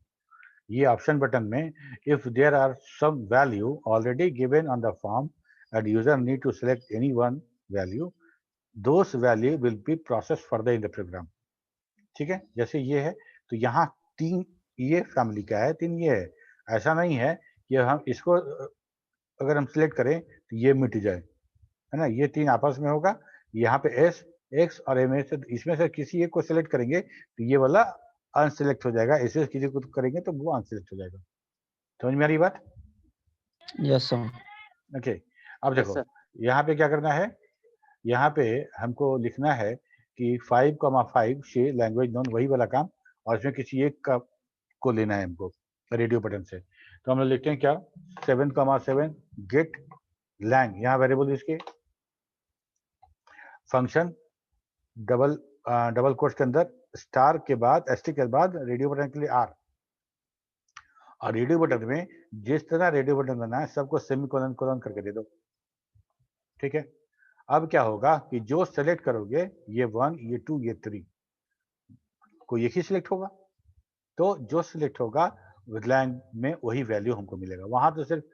ये ऑप्शन बटन में if there are some value already given on the form and user need to select any one value, those value will be process further in the program. ठीक है, जैसे ये है, तो यहाँ 3 ये फैमिली का है, 3 ये है। ऐसा नहीं है कि हम इसको अगर हम सिलेक्ट करें तो ये मिट जाए, है ना, ये 3 आपस में होगा। यहाँ पे एस, एक्स और एम से, इसमें से किसी एक को सिलेक्ट करेंगे तो ये वाला अनसिलेक्ट हो जाएगा, ऐसे किसी को करेंगे तो वो अनसिलेक्ट हो जाएगा। समझ में आ रही बात? Yes sir. ओके, अब देखो sir. यहाँ पे क्या करना है, यहाँ पे हमको लिखना है कि 5,5 से लैंग्वेज नोन, वही वाला काम, और इसमें किसी एक का को लेना है हमको रेडियो बटन से। तो हम लोग लिखते हैं क्या, 7,7 गेट लैंग, यहाँ वेरिएबल इसके फंक्शन डबल कोट्स के अंदर स्टार के बाद एस्टिक के बाद रेडियो बटन के लिए आर, और रेडियो बटन में जिस तरह रेडियो बटन बना है सबको सेमीकोलन कोलन करके दे दो। ठीक है, अब क्या होगा कि जो सेलेक्ट करोगे ये 1 ये 2 ये 3 कोई एक ही सिलेक्ट होगा, तो जो सिलेक्ट होगा लैंग में वही वैल्यू हमको मिलेगा। वहां तो सिर्फ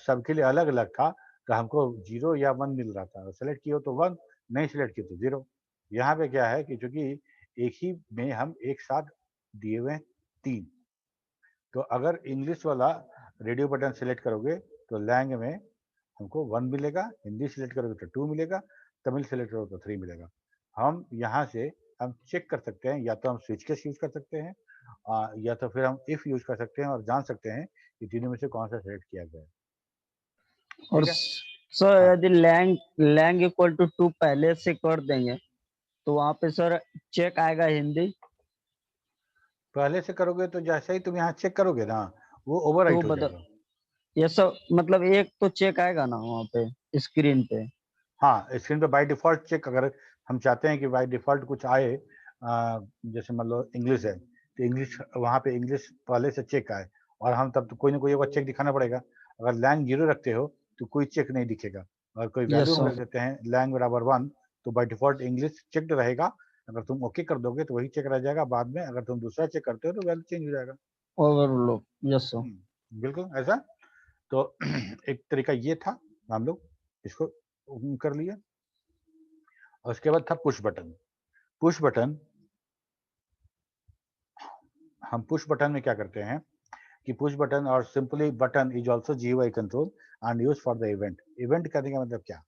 सबके लिए अलग अलग था, तो हमको 0 या 1 मिल रहा था, सेलेक्ट किया तो 1, नहीं सिलेक्ट किया तो 0। यहाँ पे क्या है कि चूंकि एक ही में हम एक साथ दिए हुए 3, तो अगर इंग्लिश वाला रेडियो बटन सिलेक्ट करोगे तो लैंग में हमको 1 मिलेगा, हिंदी सिलेक्ट करोगे तो 2 मिलेगा, तमिल सिलेक्ट करोगे तो 3 मिलेगा। हम यहाँ से हम चेक कर सकते हैं, या तो हम स्विच केस यूज कर सकते हैं या तो फिर हम इफ यूज कर सकते हैं और जान सकते हैं कि तीनों में से कौन सा सेलेक्ट किया गया है। और ठीक है? सर हाँ। यदि लैंग इक्वल टू 2 पहले से कर देंगे तो वहाँ पे सर चेक आएगा हिंदी, पहले से करोगे तो जैसे ही तुम यहाँ चेक करोगे ना वो ओवरराइट तो हो बदल जाएगा। ये सब मतलब एक तो चेक आएगा ना वहाँ पे स्क्रीन पे। हाँ, स्क्रीन पे बाय डिफॉल्ट चेक, अगर हम चाहते हैं कि बाय डिफॉल्ट कुछ आए जैसे मान लो इंग्लिश है तो इंग्लिश वहाँ पे इंग्लिश पहले से चेक आए, और हम तब तो कोई ना कोई एक चेक दिखाना पड़ेगा। अगर लैंग 0 रखते हो तो कोई चेक नहीं दिखेगा, अगर कोई यस वैल्यू हम सर। रख देते हैं लैंग बराबर 1 तो बाय डिफॉल्ट इंग्लिश चेक्ड रहेगा। अगर तुम ओके कर दोगे तो वही चेक रह जाएगा, बाद में अगर तुम दूसरा चेक करते हो तो वैल्यू चेंज हो जाएगा। Overload, yes sir. बिल्कुल ऐसा। तो एक तरीका ये था, हम लोग इसको कर लिए। और उसके बाद था पुश बटन। पुश बटन, हम पुश बटन में क्या करते हैं कि पुश बटन और simply button is also GUI control and use for the event. Event करने का मतलब क्या?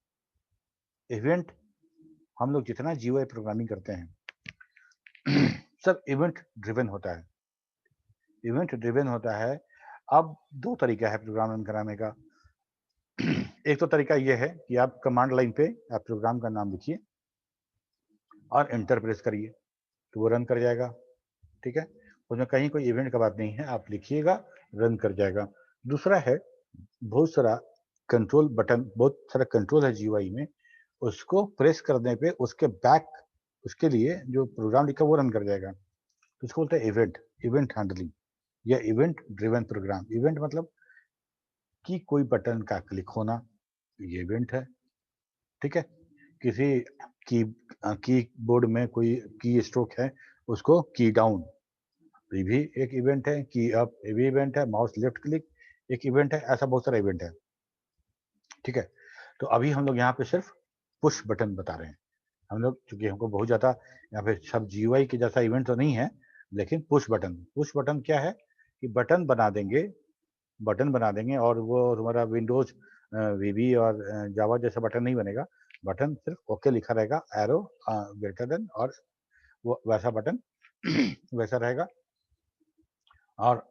इवेंट हम लोग जितना जीयूआई प्रोग्रामिंग करते हैं सब इवेंट ड्रिवन होता है। इवेंट ड्रिवन होता है। अब 2 तरीका है प्रोग्रामिंग कराने का। एक तो तरीका यह है कि आप कमांड लाइन पे आप प्रोग्राम का नाम लिखिए और एंटर प्रेस करिए तो वो रन कर जाएगा। ठीक है, उसमें कहीं कोई इवेंट का बात नहीं है, आप लिखिएगा रन कर जाएगा। दूसरा है बहुत सारा कंट्रोल बटन, बहुत सारा कंट्रोल है जीयूआई में, उसको प्रेस करने पे उसके बैक उसके लिए जो प्रोग्राम लिखा वो रन कर जाएगा, तो इसको बोलते हैं इवेंट, इवेंट हैंडलिंग या इवेंट ड्रिवन प्रोग्राम। इवेंट मतलब कि कोई बटन का क्लिक होना, ये इवेंट है। ठीक है, किसी कीबोर्ड में कोई की स्ट्रोक है उसको की डाउन, ये भी एक इवेंट है। की अप ये भी इवेंट है। माउस लेफ्ट क्लिक एक इवेंट है। ऐसा बहुत सारा इवेंट है। ठीक है, तो अभी हम लोग यहाँ पे सिर्फ पुश बटन बता रहे हैं। हम लोग चूंकि हमको बहुत ज़्यादा यहाँ पे सब जीयूआई के जैसा इवेंट तो नहीं है, लेकिन पुश बटन क्या है कि बटन बना देंगे और वो तुम्हारा विंडोज वीबी और जावा जैसा बटन नहीं बनेगा। बटन सिर्फ ओके लिखा रहेगा, एरो ग्रेटर देन, और वो वैसा बटन वैसा रहेगा। और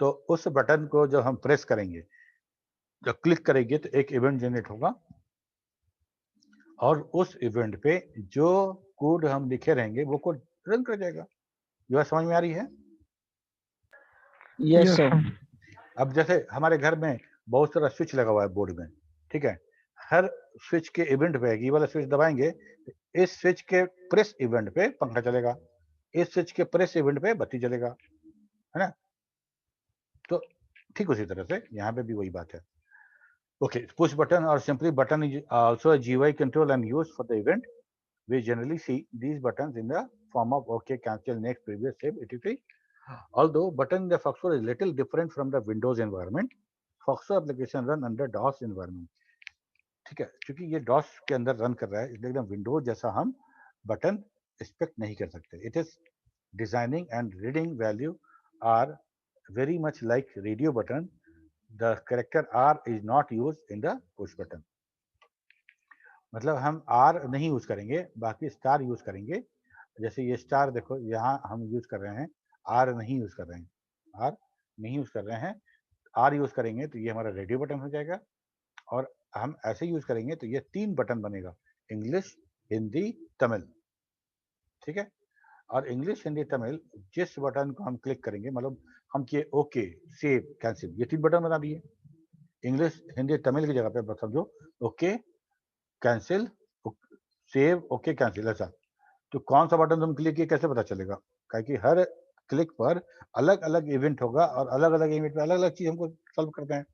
तो उस बटन को जब हम प्रेस करेंगे, जब क्लिक करेंगे तो एक इवेंट जनरेट होगा, और उस इवेंट पे जो कोड हम लिखे रहेंगे वो कोड रन कर जाएगा। ये बात समझ में आ रही है? Yes sir. अब जैसे हमारे घर में बहुत सारा स्विच लगा हुआ है बोर्ड में, ठीक है, हर स्विच के इवेंट पे ये वाला स्विच दबाएंगे, इस स्विच के प्रेस इवेंट पे पंखा चलेगा, इस स्विच के प्रेस इवेंट पे बत्ती चलेगा, है ना? तो ठीक उसी तरह से यहाँ पे भी वही बात है। Okay, push button or simply button is also a GUI control and used for the event. We generally see these buttons in the form of OK, cancel, next, previous, save, etc. Although button in the Foxo is little different from the Windows environment, Foxo application run under DOS environment. ठीक है, क्योंकि ये DOS के अंदर run कर रहा है, इसलिए एकदम विंडोज जैसा हम बटन एक्सपेक्ट नहीं कर सकते। It is designing and reading value are very much like radio button. The character R is not used in the push button. मतलब हम R नहीं यूज करेंगे, बाकी स्टार यूज करेंगे। जैसे ये स्टार देखो यहाँ हम यूज कर रहे हैं, R नहीं यूज कर रहे हैं, R नहीं यूज कर रहे हैं। R यूज करेंगे तो ये हमारा रेडियो बटन हो जाएगा, और हम ऐसे यूज करेंगे तो ये 3 बटन बनेगा, इंग्लिश, हिंदी, तमिल। ठीक है, और इंग्लिश, हिंदी, तमिल जिस बटन को हम क्लिक करेंगे, मतलब हम किए ओके, सेव, कैंसिल, ये 3 बटन बना दिए। इंग्लिश, हिंदी, तमिल की जगह पे समझो okay, cancel save, okay, cancel, ऐसा। तो कौन सा बटन तुम क्लिक किए कैसे पता चलेगा? कि हर क्लिक पर अलग अलग इवेंट होगा और अलग अलग इवेंट में अलग अलग चीज हमको सॉल्व करते हैं।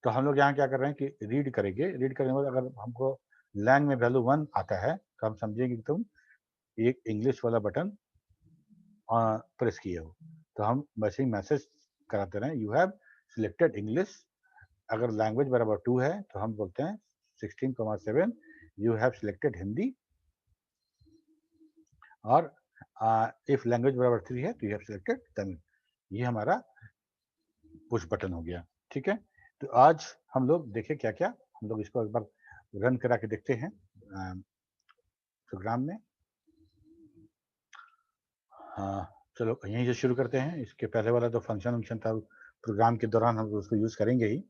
तो हम लोग यहाँ क्या कर रहे हैं कि रीड करेंगे। रीड करने के बाद अगर हमको लैंग में वैल्यू 1 आता है तो हम समझेंगे कि तुम एक इंग्लिश वाला बटन प्रेस किए हो। तो हम वैसे ही मैसेज कराते रहे, यू हैव सिलेक्टेड इंग्लिश। अगर लैंग्वेज बराबर 2 है तो हम बोलते हैं 16,7 यू हैव सिलेक्टेड हिंदी, और इफ लैंग्वेज बराबर 3 है तो यू हैव सिलेक्टेड तमिल। ये हमारा पुश बटन हो गया। ठीक है, तो आज हम लोग देखें क्या क्या, हम लोग इसको एक बार रन करा के देखते हैं प्रोग्राम में। चलो यहीं से शुरू करते हैं। इसके पहले वाला तो फंक्शन था, प्रोग्राम के दौरान हम उसको यूज करेंगे ही।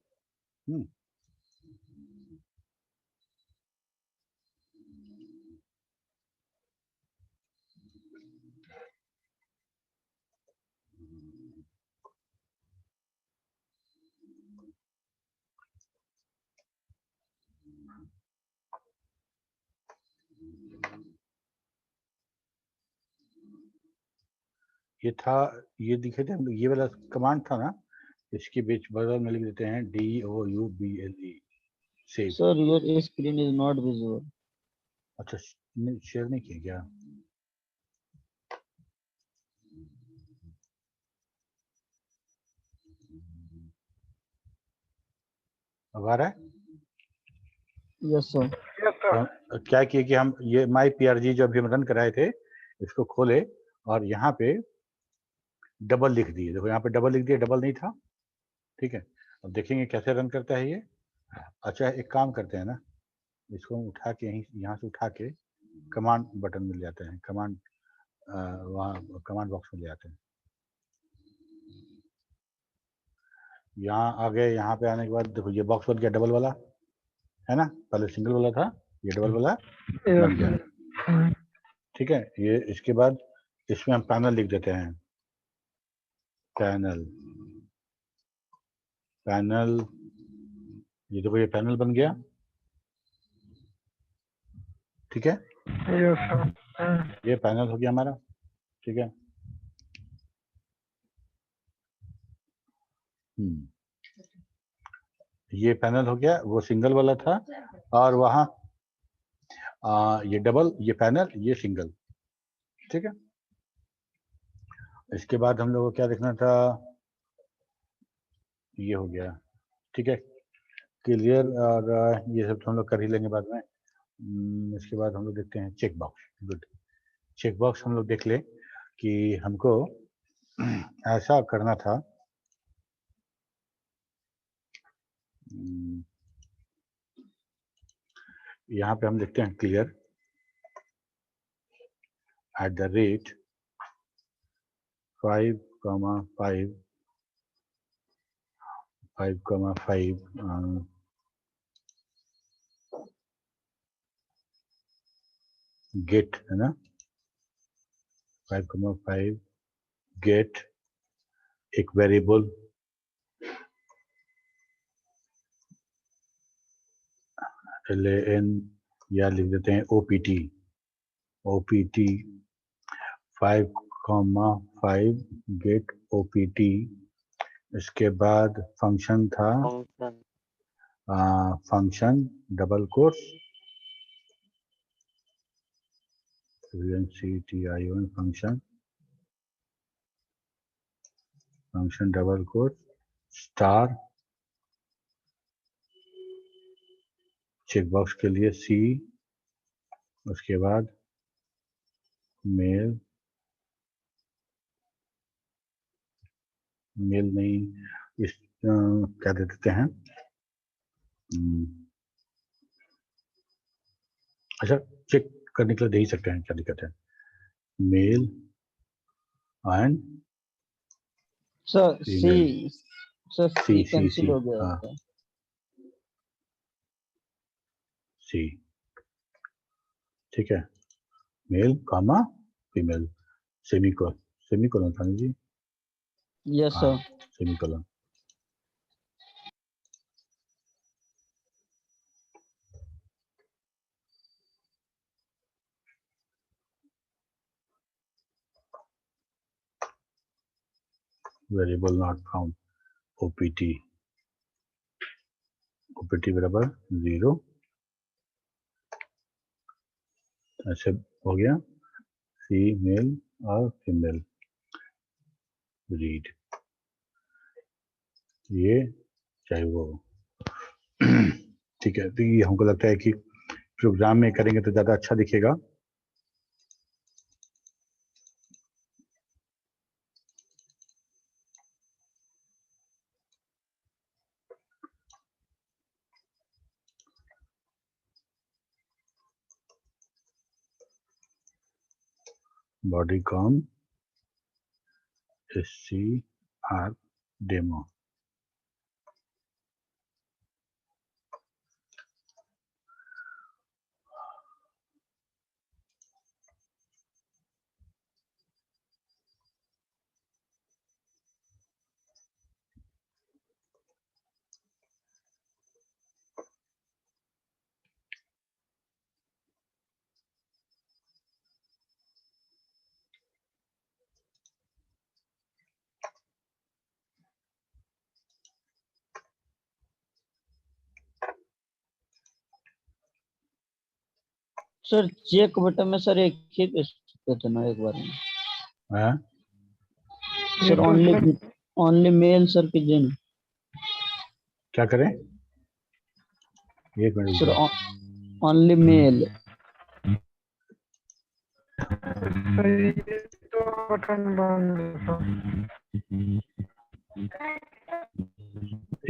ये था, ये दिखे थे हम, ये वाला कमांड था ना, इसके बीच बगल में लिख देते हैं DOUBLE save. Sir your screen is not visible. अच्छा, शेयर नहीं किया क्या? अब आ रहा है? Yes sir. तो क्या किए कि हम ये माई PRG जो अभी हम रन कराए थे इसको खोले और यहाँ पे डबल लिख दिए। देखो यहाँ पे डबल लिख दिया, डबल नहीं था। ठीक है, अब देखेंगे कैसे रन करता है ये। अच्छा, एक काम करते हैं ना, इसको उठा के यहीं यहाँ से उठा के कमांड बटन में ले जाते हैं, कमांड वहाँ कमांड बॉक्स में ले जाते हैं। यहाँ आ गए, यहाँ पे आने के बाद देखो ये बॉक्स बन गया डबल वाला, है ना? पहले सिंगल वाला था, ये डबल वाला बन गया। ठीक है, ये इसके बाद इसमें हम पैनल लिख देते हैं, पैनल। पैनल, ये देखो ये पैनल बन गया। ठीक है, ये पैनल हो गया हमारा। ठीक है, ये पैनल हो गया, वो सिंगल वाला था, और वहाँ ये डबल, ये पैनल, ये सिंगल। ठीक है, इसके बाद हम लोग को क्या देखना था, ये हो गया। ठीक है, क्लियर, और ये सब तो हम लोग कर ही लेंगे बाद में। इसके बाद हम लोग देखते हैं check box. Good, check box हम लोग देख ले कि हमको ऐसा करना था। यहाँ पे हम लिखते हैं क्लियर @ 5,5 5,5 गेट, है ना? 5,5 गेट एक वेरिएबल LAN, या लिख देते हैं OPT 5,5 गेट OPT। इसके बाद फंक्शन था function double course FUNCTION function double course star, checkbox के लिए C, उसके बाद मेल नहीं, इस क्या दे देते हैं, अच्छा चेक करने के लिए दे ही सकते हैं, क्या दिक्कत है, male and sir C, sir C cancel हो गया हाँ, है। C। ठीक है, मेल कॉमा फीमेल, सेमीकोलन था ना जी? Yes sir. Semicolon. Variable not found OPT बराबर 0। ऐसे हो गया फीमेल और फीमेल रीड, ये चाहे वो ठीक है। तो ये हमको लगता है कि प्रोग्राम में करेंगे तो ज्यादा अच्छा दिखेगा। Body com SCR demo, sir check button में सर एक ही पे सकते ना एक बार में? है सर ओनली मेल सर की जिन क्या करें? एक मिनट सर ओनली मेल। सही तो बटन बंद है सर।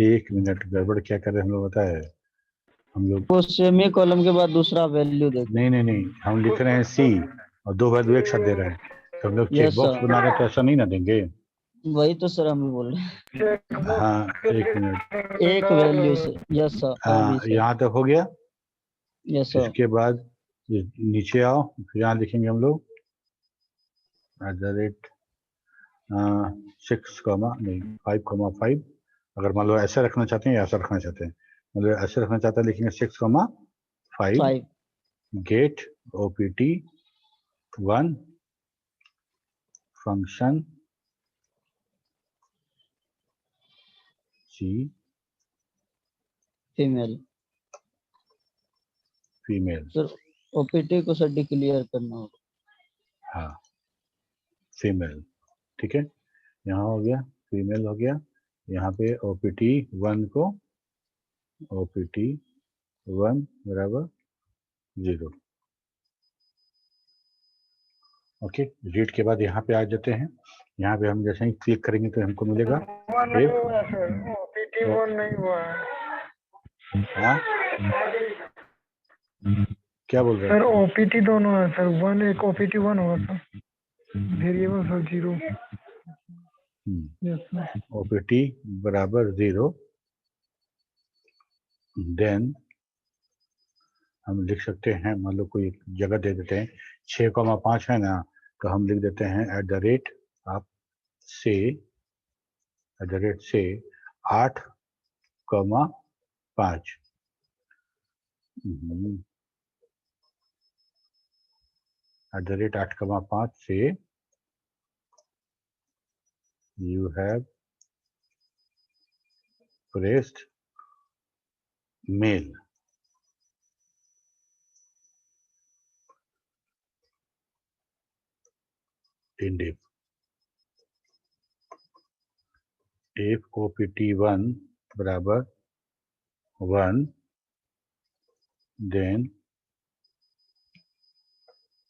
एक मिनट, गड़बड़ क्या कर रहे हैं हम लोग बताए? हम लोग वो सेमी कॉलम के बाद दूसरा वैल्यू देखो। नहीं, हम लिख रहे हैं सी और दो वैल्यू एक साथ दे रहे हैं, तो हम लोग Yes, चेक बॉक्स sir. बना रहे हैं तो ऐसा नहीं ना देंगे। वही तो सर हम भी बोल रहे हैं। हाँ एक मिनट, एक वैल्यू से। Yes sir. हाँ यहाँ तक हो गया। Yes sir. इसके बाद ये नीचे आओ, फिर यहाँ लिखेंगे हम लोग @ 5,5। अगर मान लो ऐसे रखना चाहते हैं या ऐसा रखना चाहते हैं, मतलब ऐसे रखना चाहते हैं लिखेंगे 6,5 5 get OPT1 function C female. Female. Sir OPT को सर डिक्लेयर करना होगा। हाँ फीमेल, ठीक है। यहाँ हो गया फीमेल हो गया। यहाँ पे OPT1 को OPT1 बराबर 0। ओके, रीड के बाद यहाँ पे आ जाते हैं। यहाँ पे हम जैसे ही क्लिक करेंगे तो हमको मिलेगा नहीं हुआ सर, OPT1 नहीं हुआ है। हाँ क्या बोल रहे सर हैं? OPT दोनों है सर, वन एक OPT1 होगा sir, variable sir 0। Yes sir. OPT बराबर 0, देन हम लिख सकते हैं, मान लो कोई जगह दे देते हैं 6,5 है ना, तो हम लिख देते हैं आप से @8,5 @8,5 से you have pressed mail in if OPT1 बराबर 1, then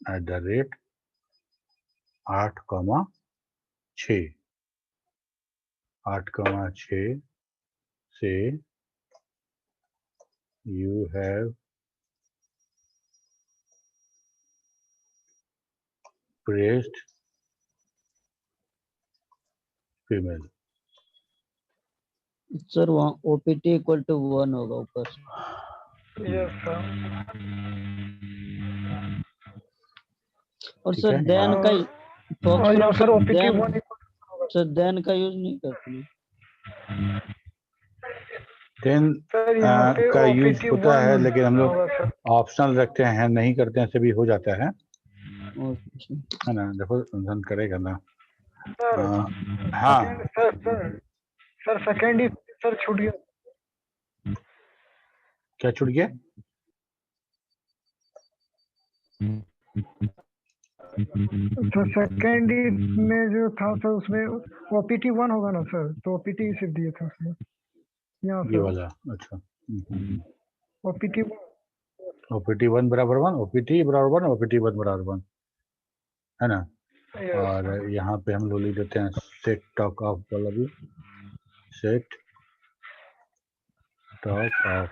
@8,6 से you have pressed female। Sir वहाँ ओपीटी इक्वल टू 1 होगा ऊपर। Yes sir. और ठीक सर है। देन का और यहाँ सर OPT1 सर देन का यूज नहीं करते। देन सर यहाँ पे का यूज OPT1 होता है, लेकिन हम लोग होगा सर। ऑप्शनल रखते हैं, नहीं करते हैं से भी हो जाता है अच्छा। ना। देखो रन करेगा ना, सर हाँ सर सेकंड ही सर छूट गया। क्या छूट गया? तो सेकंड ही में जो था सर उसमें ओपीटी 1 होगा ना सर, तो ओपीटी सिर्फ दिए थे उसमें यहाँ ये सर वाला अच्छा। ओपीटी ओपीटी 1 बराबर 1, ओपीटी बराबर 1, ओपीटी 1 बराबर 1, है ना। और यहाँ पे हम लोग लिख देते हैं सेट टॉक ऑफ वाला भी, set talk of.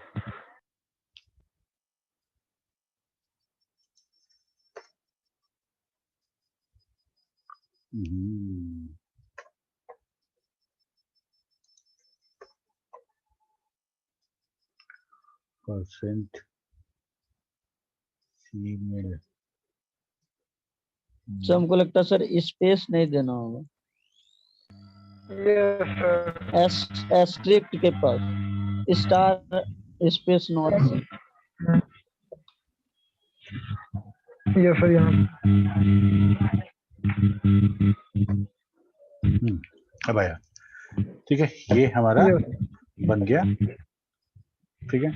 Percent female. Sir हमको लगता है सर स्पेस नहीं देना होगा यस सर एस्ट्रिक्ट के पास star space not yes sir यहाँ अब आया, ठीक है। ये हमारा यस बन गया, ठीक है।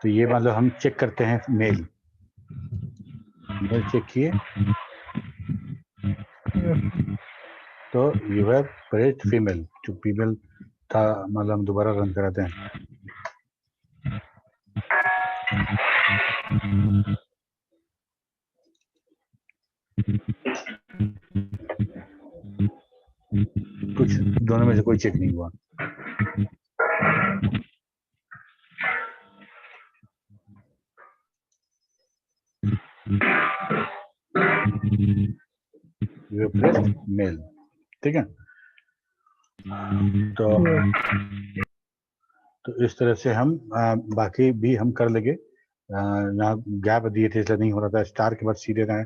तो ये मान लो हम चेक करते हैं मेल चेक किए तो यू हैव प्रेस्ड फीमेल, जो फीमेल था मतलब हम दोबारा रन कराते हैं। कुछ दोनों में से कोई चेक नहीं हुआ। यू प्रेस्ड मेल, ठीक है। तो इस तरह से हम बाकी भी हम कर लेंगे। यहाँ गैप दिए थे इसलिए नहीं हो रहा था, स्टार के बाद सी देना है।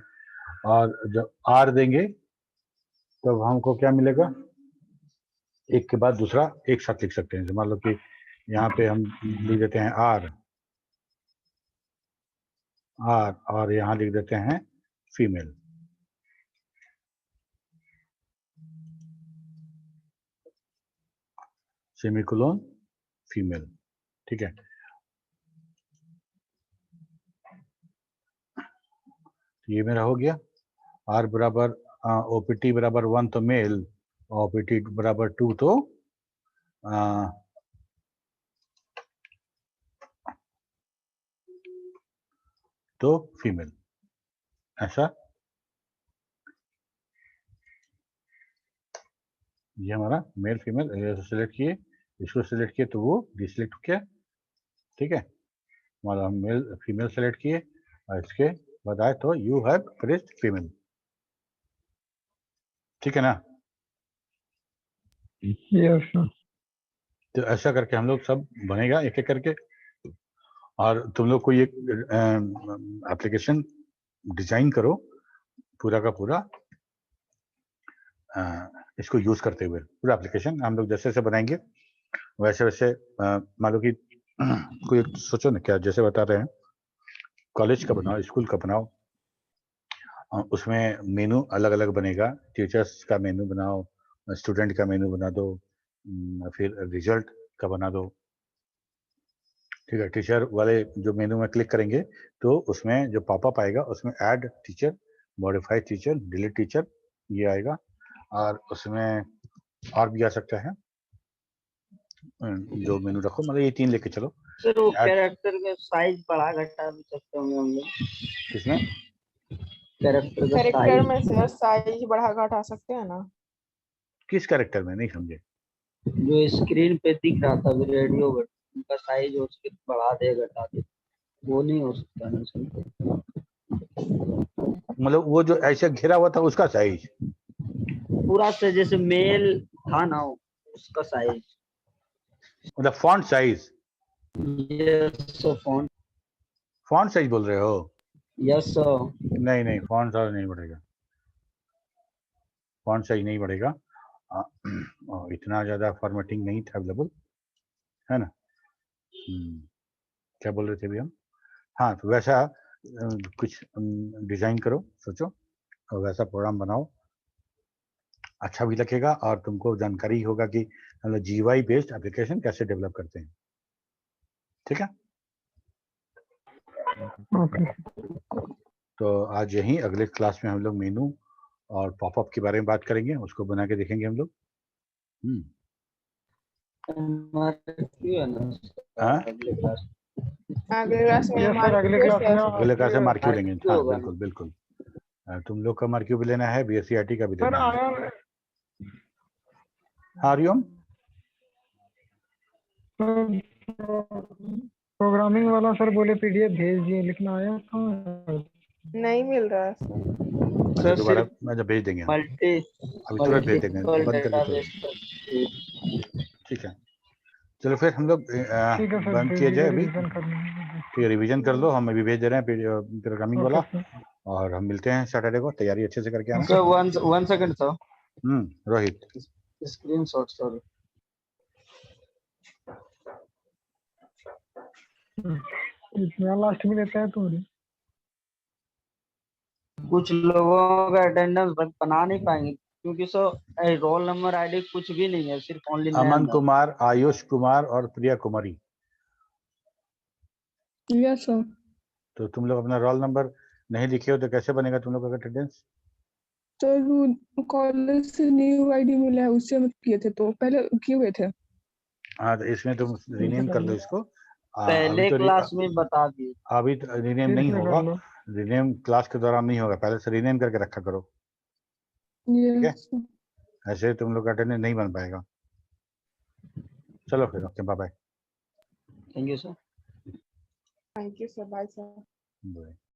और जब आर देंगे तब हमको क्या मिलेगा, एक के बाद दूसरा एक साथ लिख सकते हैं। मान लो कि यहाँ पे हम लिख देते हैं आर आर और यहाँ लिख देते हैं फीमेल। सेमीकोलन फीमेल, ठीक है। ये मेरा हो गया। आर बराबर ओपीटी बराबर 1 तो मेल, ओपीटी बराबर 2 तो फीमेल, ऐसा। ये हमारा मेल फीमेल सेलेक्ट किए, इसको सेलेक्ट किए तो वो डिसलेक्ट किया, ठीक है। मतलब हम मेल फीमेल सेलेक्ट किए और इसके बाद आए तो यू हैव प्रेस्ड फीमेल, ठीक है ना। यस सर तो ऐसा करके हम लोग सब बनेगा एक एक करके। और तुम लोग कोई एक एप्लीकेशन डिजाइन करो पूरा का पूरा, इसको यूज करते हुए पूरा एप्लीकेशन हम लोग जैसे जैसे बनाएंगे वैसे वैसे। मान लो कि कोई सोचो ना, क्या जैसे बता रहे हैं कॉलेज का बनाओ, स्कूल का बनाओ, उसमें मेनू अलग अलग बनेगा। टीचर्स का मेनू बनाओ, स्टूडेंट का मेनू बना दो, फिर रिजल्ट का बना दो, ठीक है। टीचर वाले जो मेनू में क्लिक करेंगे तो उसमें जो पॉपअप आएगा उसमें add teacher, modify teacher, delete teacher, ये आएगा। और उसमें और भी आ सकता है, जो मेनू रखो, मतलब ये 3 लेके चलो। सर वो कैरेक्टर का साइज बढ़ा घटा भी सकते होंगे हम लोग। किसमें? कैरेक्टर का कैरेक्टर साइज में से साइज बढ़ा घटा सकते हैं ना। किस कैरेक्टर में, नहीं समझे। जो स्क्रीन पे दिख रहा था रेडियो उनका साइज उसके बढ़ा दे घटा दे, वो नहीं हो सकता ना सर। मतलब वो जो ऐसे घिरा हुआ था उसका साइज पूरा से जैसे मेल था ना उसका साइज, मतलब font size, yes font, font size बोल रहे हो? यस नहीं नहीं, फॉन्ट साइज नहीं बढ़ेगा, फॉन्ट साइज नहीं बढ़ेगा। इतना ज्यादा फॉर्मेटिंग नहीं था अवेलेबल, है ना। क्या बोल रहे थे अभी हम? हाँ, तो वैसा कुछ डिजाइन करो, सोचो और वैसा प्रोग्राम बनाओ अच्छा भी लगेगा और तुमको जानकारी होगा कि हम लोग GUI बेस्ड एप्लीकेशन कैसे डेवलप करते हैं। ठीक है, ओके तो आज यहीं अगले क्लास में हम लोग मेनू और पॉपअप के बारे में बात करेंगे, उसको बना के देखेंगे हम लोग। MRQ है ना हाँ? अगले क्लास अगले क्लास में यस सर, mark अगले है क्लास में सर। अगले क्लास में मार्क्यू RQ लेंगे। हाँ होगा ना। बिल्कुल बिल्कुल। तुम लोग का मार्क्यू भी लेना है, BSc IT का भी सर लेना है। आया हरिओम, प्रोग्रामिंग वाला सर बोले PDF भेज दिए, लेकिन आया था नहीं मिल रहा है सर। अच्छा सर दोबारा सिर्फ मैं जब भेज देंगे हम, अभी तुरंत भेज देंगे, मल्टीपल बंद करके तुरंत। डेटाबेस ठीक है, चलो फिर हम लोग ठीक है सर, बंद भेज किया जाए दीजिए, अभी। रिवीजन करने में। ठीक है, रिवीजन कर लो, हम अभी भेज दे रहे हैं प्रोग्रामिंग वाला, ओके सर, और हम मिलते हैं सैटरडे को। तैयारी अच्छे से करके आना। Sir 1 second sir, Rohit, screenshot sir. इतना लास्ट में लेता है तो कुछ लोगों का अटेंडेंस बना नहीं पाएंगे क्योंकि सर रोल नंबर आईडी कुछ भी नहीं है, सिर्फ ओनली अमन नेम है। कुमार, आयुष कुमार और प्रिया कुमारी। Yes sir. तो तुम लोग अपना रोल नंबर नहीं लिखे हो तो कैसे बनेगा तुम लोग का अटेंडेंस? सर वो कॉलेज से न्यू आईडी मिला है, उससे हम किए थे, तो पहले किए हुए थे। हाँ, तो इसमें तुम रीनेम कर लो इसको। अभी पहले तो क्लास में बता दिए। अभी तो रीनेम फिर नहीं इसमें होगा, कर लो। रीनेम क्लास के दौरान नहीं होगा, पहले से रीनेम करके रखा करो। है? Yes sir. ऐसे तुम लोग का अटेंडेंस नहीं बन पाएगा। चलो फिर, okay, bye bye. Thank you sir. Thank you sir, bye sir. Bye.